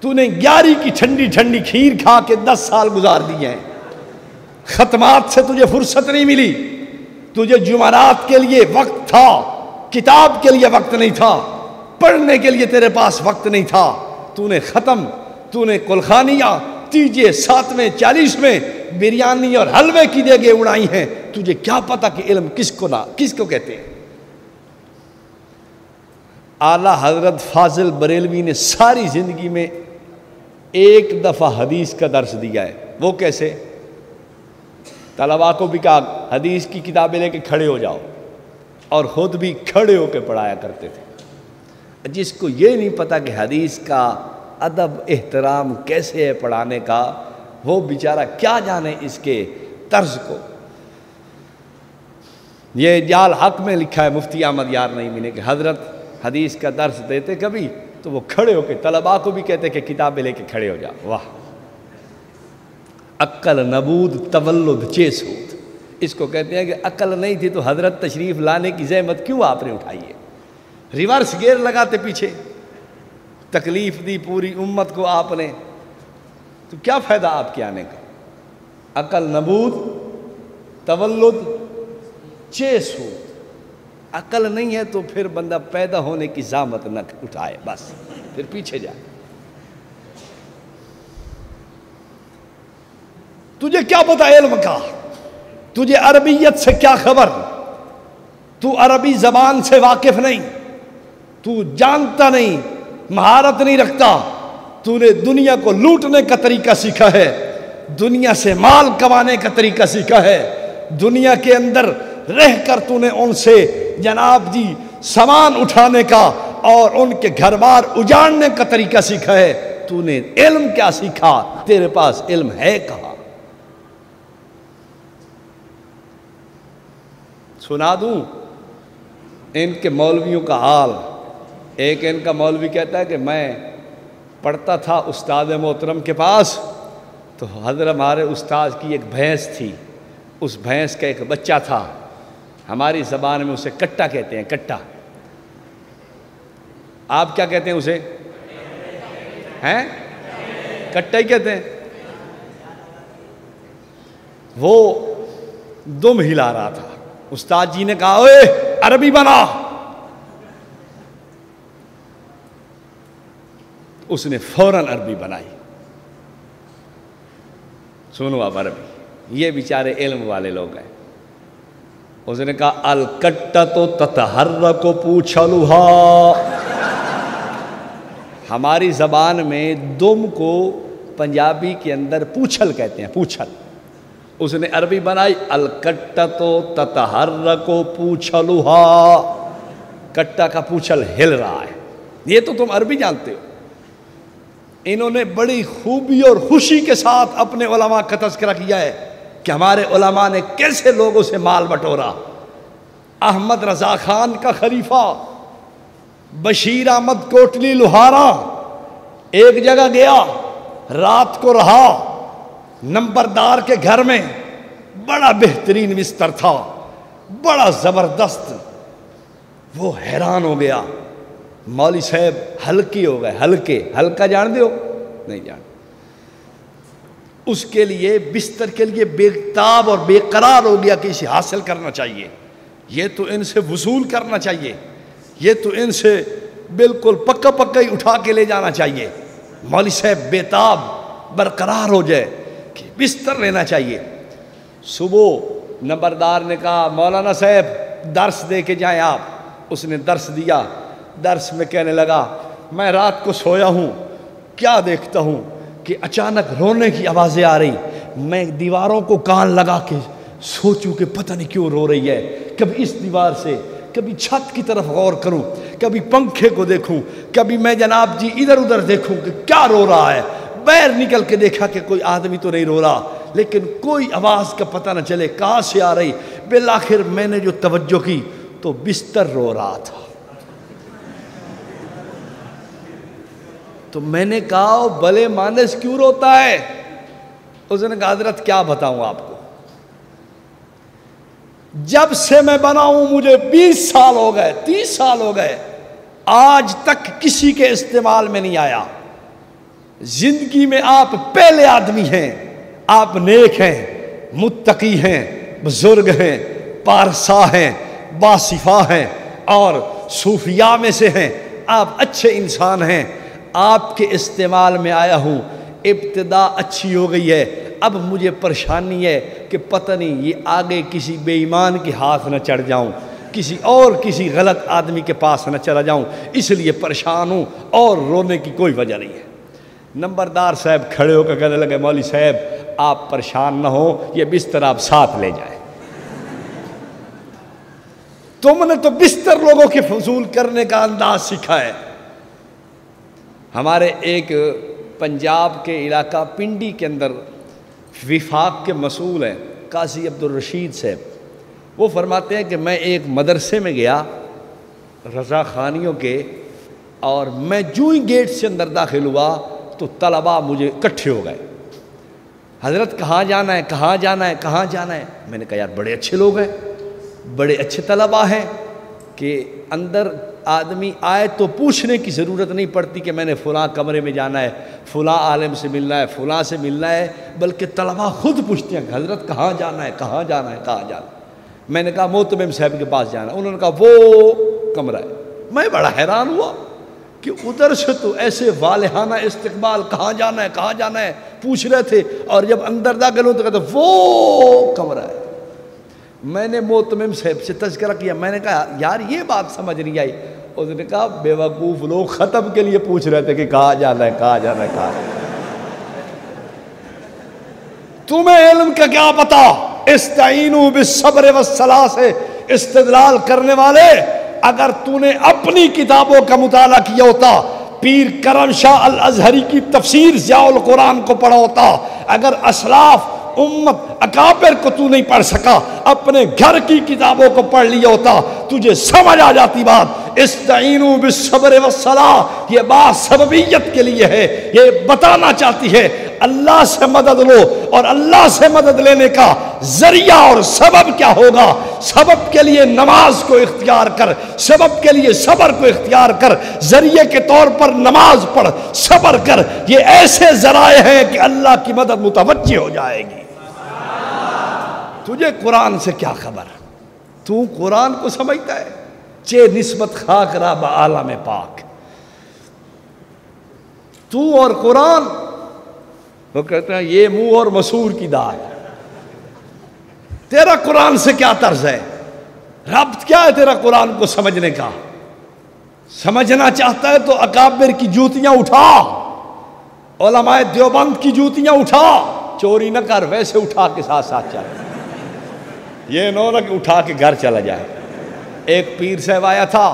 تو نے 11 کی ٹھنڈی ٹھنڈی کھیر کھا کے 10 سال گزار دیے ہیں، ختمات سے تجھے فرصت نہیں ملی، تجھے جمعرات کے لیے وقت تھا، کتاب کے لیے وقت نہیں تھا، پڑھنے کے لیے تیرے پاس وقت نہیں تھا، تو نے ختم، تو نے کلخانیاں 30 7 40 میں بریانی اور حلوے کی دیگیں اڑائی ہیں، تجھے کیا پتا کہ علم کس کو کہتے ہیں؟ اعلیٰ حضرت فاضل بریلوی نے ساری زندگی میں ایک دفعہ حدیث کا درس دیا ہے، وہ کیسے؟ طلباء کو بھی کہا حدیث کی کتابیں لے کے کھڑے ہو جاؤ، اور خود بھی کھڑے ہو کے پڑھایا کرتے تھے۔ جس کو یہ نہیں پتا کہ حدیث کا ادب احترام کیسے ہے پڑھانے کا، وہ بیچارہ کیا جانے اس کے طرز کو۔ یہ جال حق میں لکھا ہے مفتی احمد یار نعیمی نے کہ حضرت حدیث کا درس دیتے کبھی تو وہ کھڑے ہو کے طلباء کو بھی کہتے کہ کتابیں لے کے کھڑے ہو جاؤ۔ واہ، عقل نبود تولد چے سود، اس کو کہتے ہیں کہ عقل نہیں تھی تو حضرت تشریف لانے کی زحمت کیوں آپ نے اٹھائی ہے؟ ریورس گیئر لگاتے پیچھے، تکلیف دی پوری امت کو آپ نے، تو کیا فائدہ آپ کے آنے کا؟ عقل نبود تولد چے سود، عقل نہیں ہے تو پھر بندہ پیدا ہونے کی زحمت نہ اٹھائے، بس پھر پیچھے جائے۔ تجھے کیا پتا علم کا؟ تجھے عربیت سے کیا خبر؟ تو عربی زبان سے واقف نہیں، تو جانتا نہیں، مہارت نہیں رکھتا، تو نے دنیا کو لوٹنے کا طریقہ سیکھا ہے، دنیا سے مال کمانے کا طریقہ سیکھا ہے، دنیا کے اندر رہ کر تو نے ان سے جناب جی سامان اٹھانے کا اور ان کے گھر بار اجاڑنے کا طریقہ سیکھا ہے، تو نے علم کیا سیکھا؟ تیرے پاس علم ہے کہاں؟ سنا دوں ان کے مولویوں کا حال۔ ایک ان کا مولوی کہتا ہے کہ میں پڑھتا تھا استاد محترم کے پاس، تو حضرت ہمارے استاد کی ایک بھینس تھی، اس بھینس کا ایک بچہ تھا، ہماری زبان میں اسے کٹا کہتے ہیں، کٹا۔ آپ کیا کہتے ہیں اسے؟ ہیں؟ کٹا ہی کہتے ہیں۔ وہ دم ہلا رہا تھا، استاد جی نے کہا اوے عربی بنا، اس نے فوراً عربی بنائی۔ سنو اب عربی، یہ بیچارے علم والے لوگ ہیں۔ اس نے کہا الکٹۃ تتحرک پوچھلھا، ہماری زبان میں دم کو پنجابی کے اندر پوچھل کہتے ہیں، پوچھل۔ اس نے عربی بنائی الکٹۃ تتحرک پوچھلھا، کٹا کا پوچھل ہل رہا ہے۔ یہ تو تم عربی جانتے ہو۔ انہوں نے بڑی خوبی اور خوشی کے ساتھ اپنے علماء کا تذکرہ کیا ہے کہ ہمارے علماء نے کیسے لوگوں سے مال بٹورا۔ احمد رضا خان کا خلیفہ بشیر احمد کوٹلی لوہارا ایک جگہ گیا، رات کو رہا، نمبردار کے گھر میں بڑا بہترین بستر تھا، بڑا زبردست۔ وہ حیران ہو گیا، مولوی صاحب ہلکے ہو گئے، ہلکے، ہلکا جانتے ہو؟ نہیں جان۔ اس کے لیے بستر کے لیے بےتاب اور بے قرار ہو گیا کہ اسے حاصل کرنا چاہیے، یہ تو ان سے وصول کرنا چاہیے، یہ تو ان سے بالکل پکا پکا ہی اٹھا کے لے جانا چاہیے۔ مولوی صاحب بےتاب برقرار ہو جائے کہ بستر لینا چاہیے۔ صبح نمبردار نے کہا مولانا صاحب درس دے کے جائیں آپ۔ اس نے درس دیا، درس میں کہنے لگا میں رات کو سویا ہوں، کیا دیکھتا ہوں کہ اچانک رونے کی آوازیں آ رہی، میں دیواروں کو کان لگا کے سوچوں کہ پتہ نہیں کیوں رو رہی ہے، کبھی اس دیوار سے، کبھی چھت کی طرف غور کروں، کبھی پنکھے کو دیکھوں، کبھی میں جناب جی ادھر ادھر دیکھوں کہ کیا رو رہا ہے۔ باہر نکل کے دیکھا کہ کوئی آدمی تو نہیں رو رہا، لیکن کوئی آواز کا پتہ نہ چلے کہاں سے آ رہی۔ بالآخر میں نے جو توجہ کی تو بستر رو رہا تھا۔ تو میں نے کہا بھلے مانس کیوں روتا ہے؟ اس نے کہا حضرت کیا بتاؤں آپ کو، جب سے میں بنا ہوں مجھے 20 سال ہو گئے، 30 سال ہو گئے، آج تک کسی کے استعمال میں نہیں آیا۔ زندگی میں آپ پہلے آدمی ہیں، آپ نیک ہیں، متقی ہیں، بزرگ ہیں، پارسا ہیں، باصفا ہیں اور صوفیاء میں سے ہیں، آپ اچھے انسان ہیں۔ آپ کے استعمال میں آیا ہوں، ابتدا اچھی ہو گئی ہے، اب مجھے پریشانی ہے کہ پتہ نہیں یہ آگے کسی بے ایمان کے ہاتھ نہ چڑھ جاؤں، کسی غلط آدمی کے پاس نہ چلا جاؤں، اس لیے پریشان ہوں، اور رونے کی کوئی وجہ نہیں ہے۔ نمبردار صاحب کھڑے ہو کر کہنے لگے مولوی صاحب آپ پریشان نہ ہو، یہ بستر آپ ساتھ لے جائیں۔ تم نے تو بستر لوگوں کے فضول کرنے کا انداز سیکھا ہے۔ ہمارے ایک پنجاب کے علاقہ پنڈی کے اندر وفاق کے مسئول ہیں قاضی عبدالرشید صاحب، وہ فرماتے ہیں کہ میں ایک مدرسے میں گیا رضا خانیوں کے، اور میں جو ہی گیٹ سے اندر داخل ہوا تو طلباء مجھے اکٹھے ہو گئے، حضرت کہاں جانا ہے، کہاں جانا ہے، کہاں جانا ہے؟ میں نے کہا یار بڑے اچھے لوگ ہیں، بڑے اچھے طلباء ہیں کہ اندر آدمی آئے تو پوچھنے کی ضرورت نہیں پڑتی کہ میں نے فلاں کمرے میں جانا ہے، فلاں عالم سے ملنا ہے، فلاں سے ملنا ہے، بلکہ طلباء خود پوچھتے ہیں کہ حضرت کہاں جانا ہے، کہاں جانا ہے، کہاں جانا ہے؟ میں نے کہا محتمم صاحب کے پاس جانا ہے۔ انہوں نے کہا وہ کمرہ ہے۔ میں بڑا حیران ہوا کہ ادھر سے تو ایسے والہانہ استقبال، کہاں جانا ہے، کہاں جانا ہے پوچھ رہے تھے، اور جب اندر داخل ہوں تو کہتے وہ کمرہ ہے۔ میں نے محتمم صاحب سے تذکرہ کیا، میں نے کہا یار یہ بات سمجھ نہیں آئی۔ اس نے کہا بے وقوف لوگ ختم کے لیے پوچھ رہے تھے کہ کہاں جانا ہے، کہاں جانا ہے، کہاں جانا ہے۔ تمہیں علم کا کیا پتا؟ استعینوا بالصبر والصلاۃ سے استدلال کرنے والے اگر تو نے اپنی کتابوں کا مطالعہ کیا ہوتا، پیر کرم شاہ الازہری کی تفسیر ضیاء القرآن کو پڑھا ہوتا، اگر اسلاف امت اکابر کو تو نہیں پڑھ سکا، اپنے گھر کی کتابوں کو پڑھ لیا ہوتا، تجھے سمجھ آ جاتی بات۔ استعینوا بالصبر والصلاۃ، یہ بات سببیت کے لیے ہے، یہ بتانا چاہتی ہے اللہ سے مدد لو، اور اللہ سے مدد لینے کا ذریعہ اور سبب کیا ہوگا؟ سبب کے لیے نماز کو اختیار کر، سبب کے لیے صبر کو اختیار کر، ذریعے کے طور پر نماز پڑھ، صبر کر، یہ ایسے ذرائع ہیں کہ اللہ کی مدد متوجہ ہو جائے گی۔ تجھے قرآن سے کیا خبر؟ تو قرآن کو سمجھتا ہے؟ چے نسبت خاک را با عالم پاک، تو اور قرآن، وہ کہتے ہیں یہ منہ اور مسور کی دال۔ تیرا قرآن سے کیا طرز ہے؟ ربط کیا ہے تیرا قرآن کو سمجھنے کا؟ سمجھنا چاہتا ہے تو اکابر کی جوتیاں اٹھا، علماء دیوبند کی جوتیاں اٹھا، چوری نہ کر، ویسے اٹھا کے ساتھ ساتھ چل، یہ نہ کہ اٹھا کے گھر چلا جائے۔ ایک پیر صاحب آیا تھا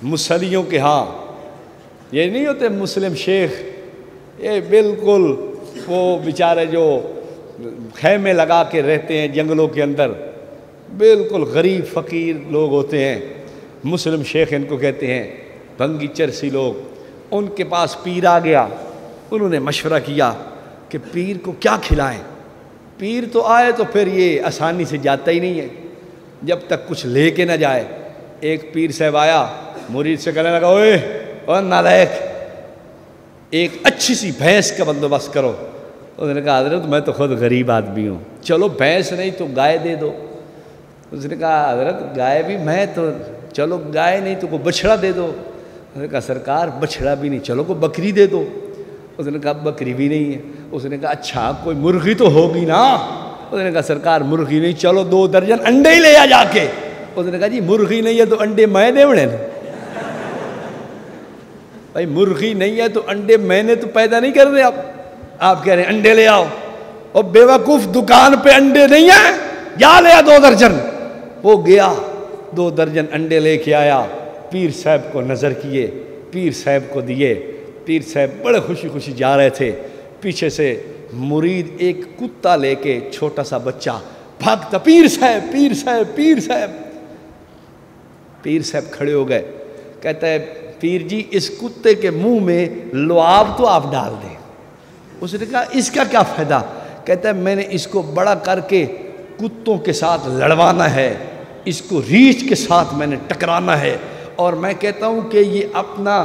مسلیوں کے ہاں، یہ نہیں ہوتے مسلم شیخ، یہ بالکل وہ بیچارے جو خیمے لگا کے رہتے ہیں جنگلوں کے اندر، بالکل غریب فقیر لوگ ہوتے ہیں، مسلم شیخ ان کو کہتے ہیں، بھنگی چرسی لوگ۔ ان کے پاس پیر آ گیا، انہوں نے مشورہ کیا کہ پیر کو کیا کھلائیں؟ پیر تو آئے تو پھر یہ آسانی سے جاتا ہی نہیں ہے جب تک کچھ لے کے نہ جائے۔ ایک پیر صاحب آیا، مرید سے کہنے لگا، اوہ نالائق، ایک اچھی سی بھینس کا بندوبست کرو۔ اس نے کہا حضرت میں تو خود غریب آدمی ہوں، چلو بھینس نہیں تو گائے دے دو۔ اس نے کہا حضرت گائے بھی میں تو، چلو گائے نہیں تو کوئی بچھڑا دے دو۔ اس نے کہا سرکار بچھڑا بھی نہیں، چلو کوئی بکری دے دو۔ اس نے کہا بکری بھی نہیں ہے۔ اس نے کہا اچھا کوئی مرغی تو ہوگی نا؟ اس نے کہا سرکار مرغی نہیں، چلو 2 درجن انڈے ہی لے آ جا کے۔ اس نے کہا جی مرغی نہیں ہے تو انڈے میں دے بڑے، بھائی مرغی نہیں ہے تو انڈے میں نے تو پیدا نہیں کر دے، آپ کہہ رہے ہیں انڈے لے آؤ۔ اور بیوقوف دکان پہ انڈے نہیں ہیں، جا لے آ 2 درجن۔ وہ گیا 2 درجن انڈے لے کے آیا، پیر صاحب کو نظر کیے، پیر صاحب کو دیے۔ پیر صاحب بڑے خوشی خوشی جا رہے تھے، پیچھے سے مرید ایک کتا لے کے، چھوٹا سا بچہ بھاگتا، پیر صاحب پیر صاحب پیر صاحب۔ پیر صاحب کھڑے ہو گئے، کہتا ہے پیر جی اس کتے کے منہ میں لعاب تو آپ ڈال دیں۔ اس نے کہا اس کا کیا فائدہ؟ کہتا ہے میں نے اس کو بڑا کر کے کتوں کے ساتھ لڑوانا ہے، اس کو ریچھ کے ساتھ میں نے ٹکرانا ہے، اور میں کہتا ہوں کہ یہ اپنا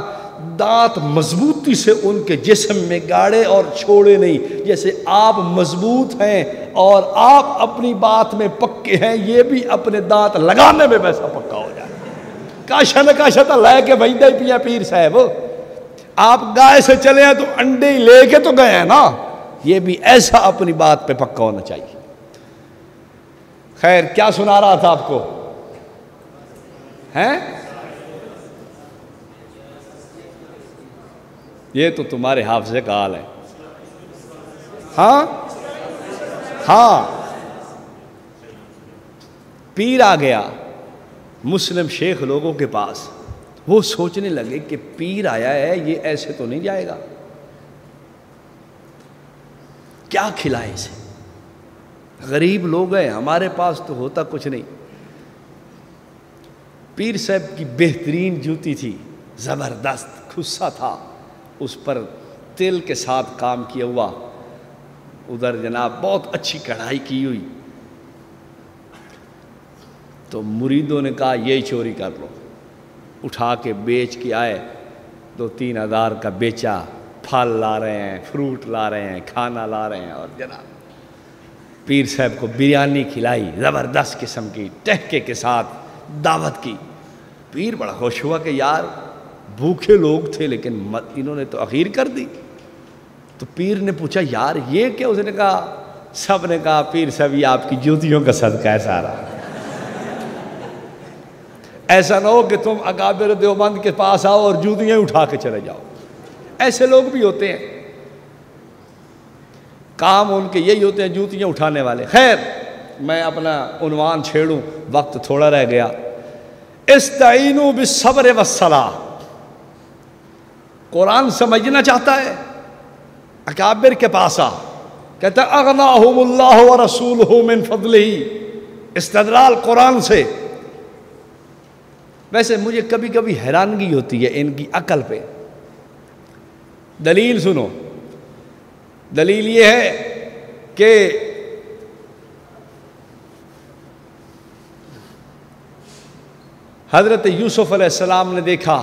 دانت مضبوطی سے ان کے جسم میں گاڑے اور چھوڑے نہیں، جیسے آپ مضبوط ہیں اور آپ اپنی بات میں پکے ہیں، یہ بھی اپنے دانت لگانے میں ویسا پکا ہو جائے۔ کاشا نہ کاشا تو لے کے بھیجتا ہی پیا پیر صاحب، آپ گائے سے چلے ہیں تو انڈے ہی لے کے تو گئے ہیں نا، یہ بھی ایسا اپنی بات پہ پکا ہونا چاہیے۔ خیر کیا سنا رہا تھا آپ کو؟ ہیں یہ تو تمہارے حافظے کا حال ہے۔ ہاں پیر آ گیا مسلم شیخ لوگوں کے پاس، وہ سوچنے لگے کہ پیر آیا ہے یہ ایسے تو نہیں جائے گا، کیا کھلائے اسے، غریب لوگ ہیں ہمارے پاس تو ہوتا کچھ نہیں۔ پیر صاحب کی بہترین جوتی تھی، زبردست کھسا تھا، اس پر تل کے ساتھ کام کیا ہوا، ادھر جناب بہت اچھی کڑھائی کی ہوئی۔ تو مریدوں نے کہا یہی چوری کر لو، اٹھا کے بیچ کے آئے، 2-3 ہزار کا بیچا، پھل لا رہے ہیں، فروٹ لا رہے ہیں، کھانا لا رہے ہیں، اور جناب پیر صاحب کو بریانی کھلائی زبردست قسم کی، ٹہکے کے ساتھ دعوت کی۔ پیر بڑا خوش ہوا کہ یار بھوکے لوگ تھے لیکن انہوں نے تو اخیر کر دی۔ تو پیر نے پوچھا یار یہ کیا؟ اس نے کہا، سب نے کہا پیر صاحب یہ آپ کی جوتیوں کا صدقہ ہے سارا، ایسا نہ ہو کہ تم اکابر دیوبند کے پاس آؤ اور جوتیاں اٹھا کے چلے جاؤ۔ ایسے لوگ بھی ہوتے ہیں، کام ان کے یہی ہوتے ہیں، جوتیاں اٹھانے والے۔ خیر میں اپنا عنوان چھیڑوں، وقت تھوڑا رہ گیا۔ استعینوا بالصبر والصلاۃ. قرآن سمجھنا چاہتا ہے، اکابر کے پاس آ، کہتا ہے اغناہم اللہ ورسولہ من فضلہ. استدلال قرآن سے. ویسے مجھے کبھی کبھی حیرانگی ہوتی ہے ان کی عقل پہ. دلیل سنو. دلیل یہ ہے کہ حضرت یوسف علیہ السلام نے دیکھا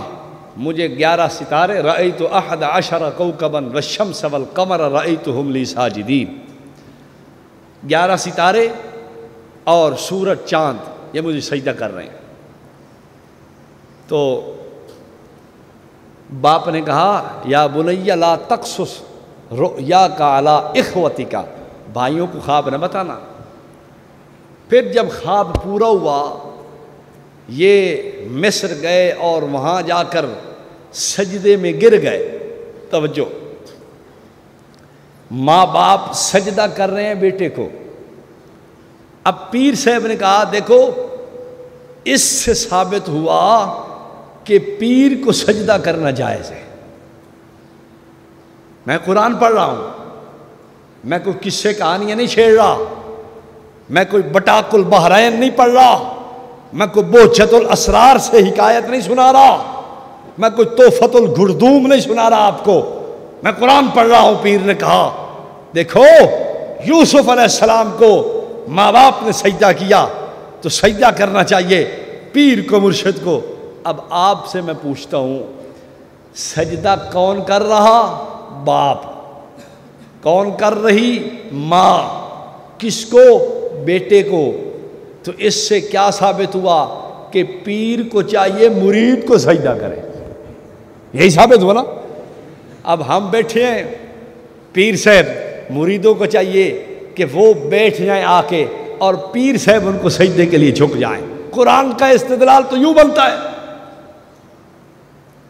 مجھے 11 ستارے، رأیت 11 کوكبا والشمس والقمر رأیتهم لی ساجدین. 11 ستارے اور سورج چاند یہ مجھے سجدہ کر رہے ہیں. تو باپ نے کہا یا بنی لا تقصص رؤیاک علی اخوتک، بھائیوں کو خواب نہ بتانا. پھر جب خواب پورا ہوا، یہ مصر گئے اور وہاں جا کر سجدے میں گر گئے. توجہ، ماں باپ سجدہ کر رہے ہیں بیٹے کو. اب پیر صاحب نے کہا دیکھو اس سے ثابت ہوا کہ پیر کو سجدہ کرنا جائز ہے. میں قرآن پڑھ رہا ہوں، میں کوئی قصے کہانیاں نہیں چھیڑ رہا، میں کوئی بٹاک البحرین نہیں پڑھ رہا، میں کوئی بہجت الاسرار سے حکایت نہیں سنا رہا، میں کوئی تحفۃ الگردوم نہیں سنا رہا آپ کو، میں قرآن پڑھ رہا ہوں. پیر نے کہا دیکھو یوسف علیہ السلام کو ماں باپ نے سجدہ کیا تو سجدہ کرنا چاہیے پیر کو، مرشد کو. اب آپ سے میں پوچھتا ہوں سجدہ کون کر رہا؟ باپ. کون کر رہی؟ ماں. کس کو؟ بیٹے کو. تو اس سے کیا ثابت ہوا کہ پیر کو چاہیے مرید کو سجدہ کرے. یہی ثابت ہوا نا. اب ہم بیٹھے ہیں، پیر صاحب مریدوں کو چاہیے کہ وہ بیٹھ جائیں آ کے اور پیر صاحب ان کو سجدے کے لیے جھک جائیں. قرآن کا استدلال تو یوں بنتا ہے.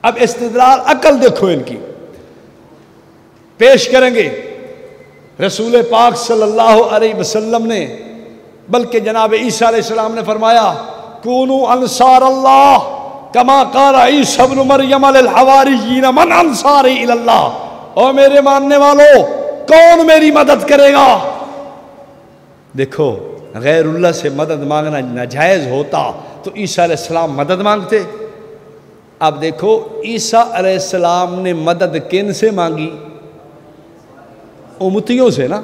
اب استدلال عقل دیکھو ان کی پیش کریں گے. رسول پاک صلی اللہ علیہ وسلم نے، بلکہ جناب عیسیٰ علیہ السلام نے فرمایا کونوا انصار اللہ کما قال عیسیٰ ابن مریم للحواریین من انصاری الی اللہ. او میرے ماننے والو کون میری مدد کرے گا؟ دیکھو غیر اللہ سے مدد مانگنا ناجائز ہوتا تو عیسیٰ علیہ السلام مدد مانگتے. اب دیکھو عیسیٰ علیہ السلام نے مدد کن سے مانگی؟ امتیوں سے نا.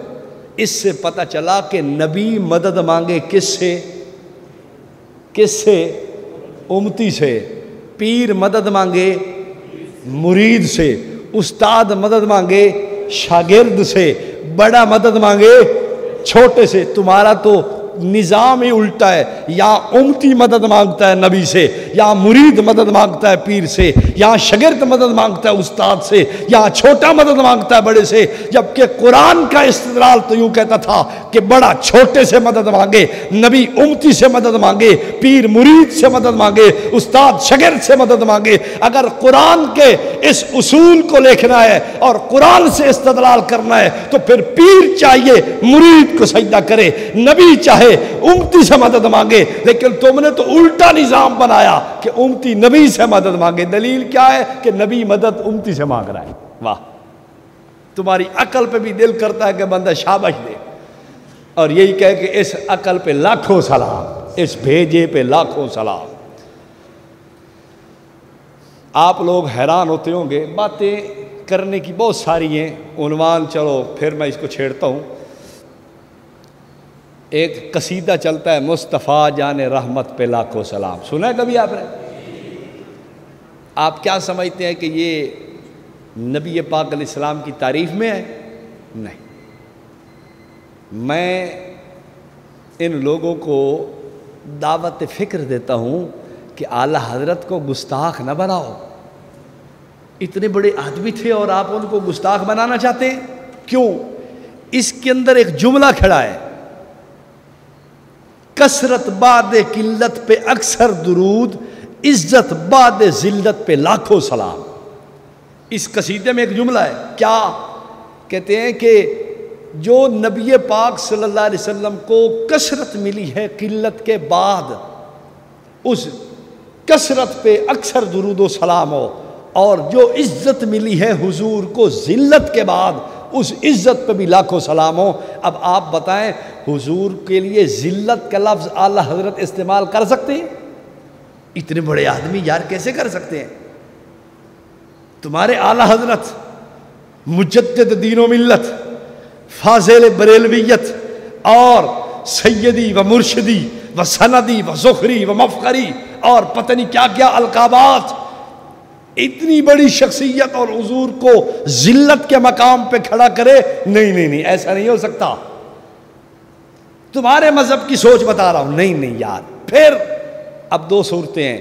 اس سے پتہ چلا کہ نبی مدد مانگے کس سے؟ کس سے؟ امتی سے. پیر مدد مانگے مرید سے، استاد مدد مانگے شاگرد سے، بڑا مدد مانگے چھوٹے سے. تمہارا تو نظام ہی الٹا ہے. یا امتی مدد مانگتا ہے نبی سے، یا مرید مدد مانگتا ہے پیر سے، یا شاگرد مدد مانگتا ہے استاد سے، یا چھوٹا مدد مانگتا ہے بڑے سے. جبکہ قرآن کا استدلال تو یوں کہتا تھا کہ بڑا چھوٹے سے مدد مانگے، نبی امتی سے مدد مانگے، پیر مرید سے مدد مانگے، استاد شاگرد سے مدد مانگے. اگر قرآن کے اس اصول کو لکھنا ہے اور قرآن سے استدلال کرنا ہے تو پھر پیر چاہیے مرید کو سجدہ کرے، نبی چاہے امتی سے مدد مانگے. لیکن تم نے تو الٹا نظام بنایا کہ امتی نبی سے مدد مانگے. دلیل کیا ہے کہ نبی مدد امتی سے مانگ رہا ہے. واہ، تمہاری عقل پہ بھی دل کرتا ہے کہ بندہ شاباش دے اور یہی کہے کہ اس عقل پہ لاکھوں سلام، اس بھیجے پہ لاکھوں سلام. آپ لوگ حیران ہوتے ہوں گے، باتیں کرنے کی بہت ساری ہیں. عنوان چلو پھر میں اس کو چھیڑتا ہوں. ایک قصیدہ چلتا ہے مصطفیٰ جان رحمت پہ لاکھوں سلام. سنا ہے کبھی آپ نے؟ آپ کیا سمجھتے ہیں کہ یہ نبی پاک علیہ السلام کی تعریف میں ہے؟ نہیں. میں ان لوگوں کو دعوت فکر دیتا ہوں کہ اعلیٰ حضرت کو گستاخ نہ بناؤ. اتنے بڑے آدمی تھے اور آپ ان کو گستاخ بنانا چاہتے ہیں؟ کیوں؟ اس کے اندر ایک جملہ کھڑا ہے، کثرت بعد قلت پہ اکثر درود، عزت بعد ذلت پہ لاکھوں سلام. اس قصیدے میں ایک جملہ ہے. کیا کہتے ہیں کہ جو نبی پاک صلی اللہ علیہ وسلم کو کثرت ملی ہے قلت کے بعد، اس کثرت پہ اکثر درود و سلام ہو، اور جو عزت ملی ہے حضور کو ذلت کے بعد اس عزت پہ بھی لاکھوں سلام ہو۔ اب آپ بتائیں حضور کے لیے ذلت کا لفظ اعلیٰ حضرت استعمال کر سکتے ہیں؟ اتنے بڑے آدمی یار کیسے کر سکتے ہیں؟ تمہارے اعلیٰ حضرت مجدد دین و ملت، فاضل بریلویت، اور سیدی و مرشدی و سندی و زخری و مفخری اور پتہ نہیں کیا کیا القابات، اتنی بڑی شخصیت اور حضور کو ذلت کے مقام پہ کھڑا کرے؟ نہیں نہیں نہیں، ایسا نہیں ہو سکتا۔ تمہارے مذہب کی سوچ بتا رہا ہوں۔ نہیں نہیں یار، پھر اب دو صورتیں ہیں،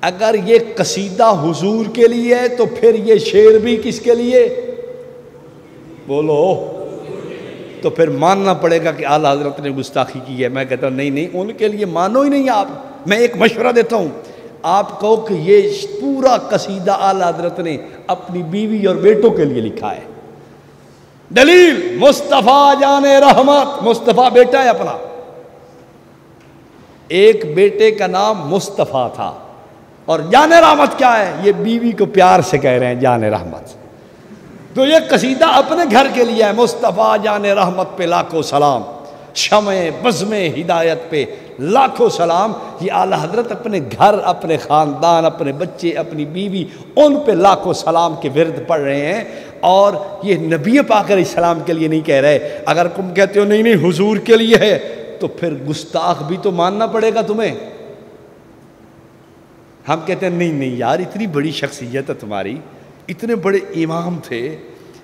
اگر یہ قصیدہ حضور کے لیے ہے تو پھر یہ شعر بھی کس کے لیے؟ بولو۔ تو پھر ماننا پڑے گا کہ اعلیٰ حضرت نے گستاخی کی ہے۔ میں کہتا ہوں نہیں نہیں، ان کے لیے مانو ہی نہیں آپ۔ میں ایک مشورہ دیتا ہوں، آپ کہو کہ یہ پورا قصیدہ اعلیٰ حضرت نے اپنی بیوی اور بیٹوں کے لیے لکھا ہے۔ دلیل مصطفیٰ جان رحمت، مصطفیٰ بیٹا ہے اپنا، ایک بیٹے کا نام مصطفیٰ تھا، اور جان رحمت کیا ہے؟ یہ بیوی کو پیار سے کہہ رہے ہیں جان رحمت۔ تو یہ قصیدہ اپنے گھر کے لیے ہے، مصطفیٰ جان رحمت پہ لاکھوں سلام، شمع بزم ہدایت پہ لاکھوں سلام۔ یہ اعلیٰ حضرت اپنے گھر، اپنے خاندان، اپنے بچے، اپنی بیوی، ان پہ لاکھوں سلام کے ورد پڑھ رہے ہیں، اور یہ نبی پاک علیہ السلام کے لیے نہیں کہہ رہے۔ اگر تم کہتے ہو نہیں نہیں حضور کے لیے ہے، تو پھر گستاخ بھی تو ماننا پڑے گا تمہیں۔ ہم کہتے ہیں نہیں نہیں یار، اتنی بڑی شخصیت ہے تمہاری، اتنے بڑے امام تھے،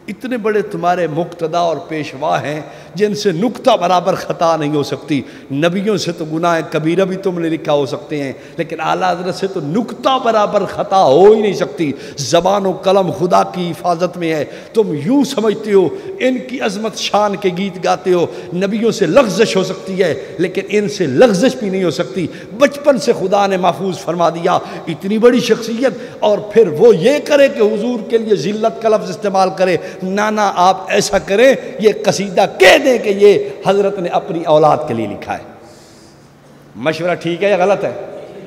اتنے بڑے تمہارے مقتدا اور پیشوا ہیں جن سے نقطہ برابر خطا نہیں ہو سکتی۔ نبیوں سے تو گناہ کبیرہ بھی تم نے لکھا ہو سکتے ہیں، لیکن اعلیٰ حضرت سے تو نقطہ برابر خطا ہو ہی نہیں سکتی۔ زبان و قلم خدا کی حفاظت میں ہے۔ تم یوں سمجھتے ہو ان کی عظمت شان کے گیت گاتے ہو، نبیوں سے لغزش ہو سکتی ہے لیکن ان سے لغزش بھی نہیں ہو سکتی۔ بچپن سے خدا نے محفوظ فرما دیا، اتنی بڑی شخصیت، اور پھر وہ یہ کرے کہ حضور کے لیے ذلت کا لفظ استعمال کرے؟ نانا آپ ایسا کریں، یہ قصیدہ کہہ دیں کہ یہ حضرت نے اپنی اولاد کے لیے لکھا ہے۔ مشورہ ٹھیک ہے یا غلط ہے؟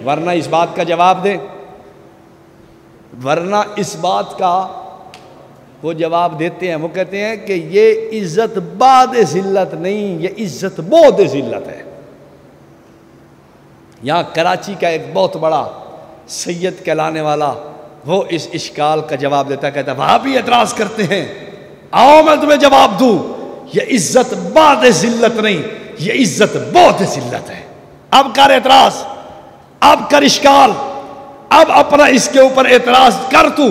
ورنہ اس بات کا جواب دیں، ورنہ اس بات کا وہ جواب دیتے ہیں، وہ کہتے ہیں کہ یہ عزت بعد ذلت نہیں، یہ عزت بعد ذلت ہے۔ یہاں کراچی کا ایک بہت بڑا سید کہلانے والا وہ اس اشکال کا جواب دیتا ہے، کہتا ہے وہاں بھی اعتراض کرتے ہیں، آؤ میں تمہیں جواب دوں، یہ عزت بعد ذلت نہیں، یہ عزت بعد ذلت ہے۔ اب کر اعتراض، اب کر اشکال، اب اپنا اس کے اوپر اعتراض کر۔ تو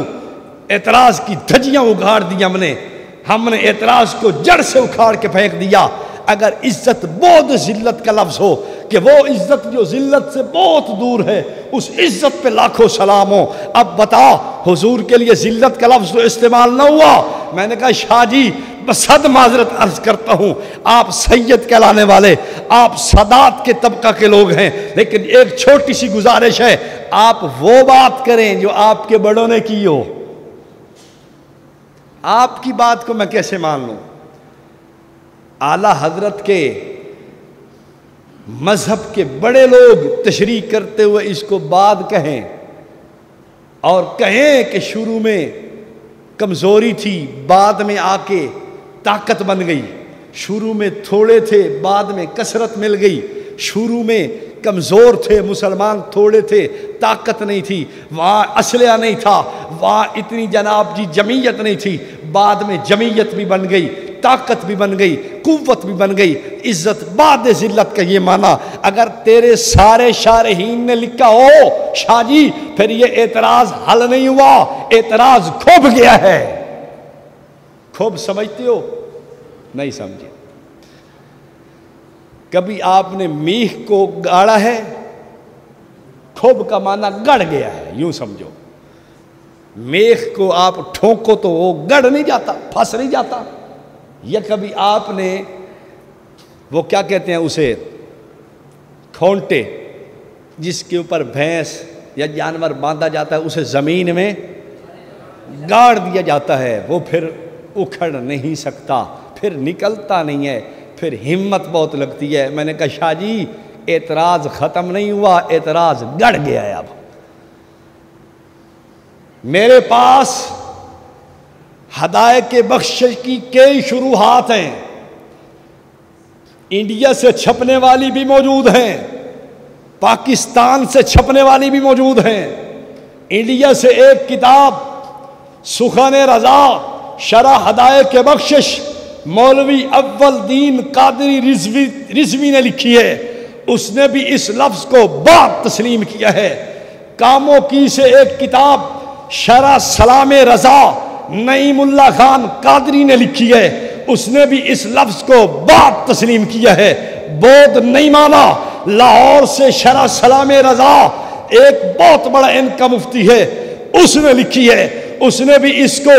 اعتراض کی دھجیاں اگاڑ دی ہم نے اعتراض کو جڑ سے اکھاڑ کے پھینک دیا۔ اگر عزت بعد ذلت کا لفظ ہو کہ وہ عزت جو ذلت سے بہت دور ہے، اس عزت پہ لاکھوں سلام ہو۔ اب بتا، حضور کے لیے ذلت کا لفظ تو استعمال نہ ہوا۔ میں نے کہا شاہ جی بصد معذرت عرض کرتا ہوں، آپ سید کہلانے والے، آپ سادات کے طبقہ کے لوگ ہیں، لیکن ایک چھوٹی سی گزارش ہے، آپ وہ بات کریں جو آپ کے بڑوں نے کی ہو۔ آپ کی بات کو میں کیسے مان لوں؟ اعلیٰ حضرت کے مذہب کے بڑے لوگ تشریح کرتے ہوئے اس کو بعد کہیں، اور کہیں کہ شروع میں کمزوری تھی، بعد میں آ کے طاقت بن گئی، شروع میں تھوڑے تھے بعد میں کثرت مل گئی، شروع میں کمزور تھے مسلمان، تھوڑے تھے، طاقت نہیں تھی، وہاں اسلحہ نہیں تھا، وہاں اتنی جناب جی جمعیت نہیں تھی، بعد میں جمعیت بھی بن گئی، طاقت بھی بن گئی، قوت بھی بن گئی۔ عزت بعد ذلت کا یہ معنی اگر تیرے سارے شارحین نے لکھا ہو شاہ جی، پھر یہ اعتراض حل نہیں ہوا، اعتراض کھوب گیا ہے۔ کھوب سمجھتے ہو؟ نہیں سمجھے۔ کبھی آپ نے میخ کو گاڑا ہے؟ کھوب کا معنی گڑ گیا ہے، یوں سمجھو۔ میخ کو آپ ٹھونکو تو وہ گڑ نہیں جاتا، پھنس نہیں جاتا۔ یا کبھی آپ نے وہ کیا کہتے ہیں اسے، کھونٹے، جس کے اوپر بھینس یا جانور باندھا جاتا ہے، اسے زمین میں گاڑ دیا جاتا ہے، وہ پھر اکھڑ نہیں سکتا، پھر نکلتا نہیں ہے، پھر ہمت بہت لگتی ہے۔ میں نے کہا شاہ جی اعتراض ختم نہیں ہوا، اعتراض گڑ گیا ہے۔ اب میرے پاس ہدایت کے بخشش کی کئی شروحات ہیں، انڈیا سے چھپنے والی بھی موجود ہیں، پاکستان سے چھپنے والی بھی موجود ہیں۔ انڈیا سے ایک کتاب سخن رضا شرح ہدایت کے بخشش مولوی اول دین قادری رضوی نے لکھی ہے، اس نے بھی اس لفظ کو بات تسلیم کیا ہے۔ کاموں کی سے ایک کتاب شرح سلام رضا نعیم اللہ خان قادری نے لکھی ہے، اس نے بھی اس لفظ کو بات تسلیم کیا ہے۔ بود نہیں مانا، لاہور سے شرح سلام رضا ایک بہت بڑا ان کا مفتی ہے، اس نے لکھی ہے، اس نے بھی اس کو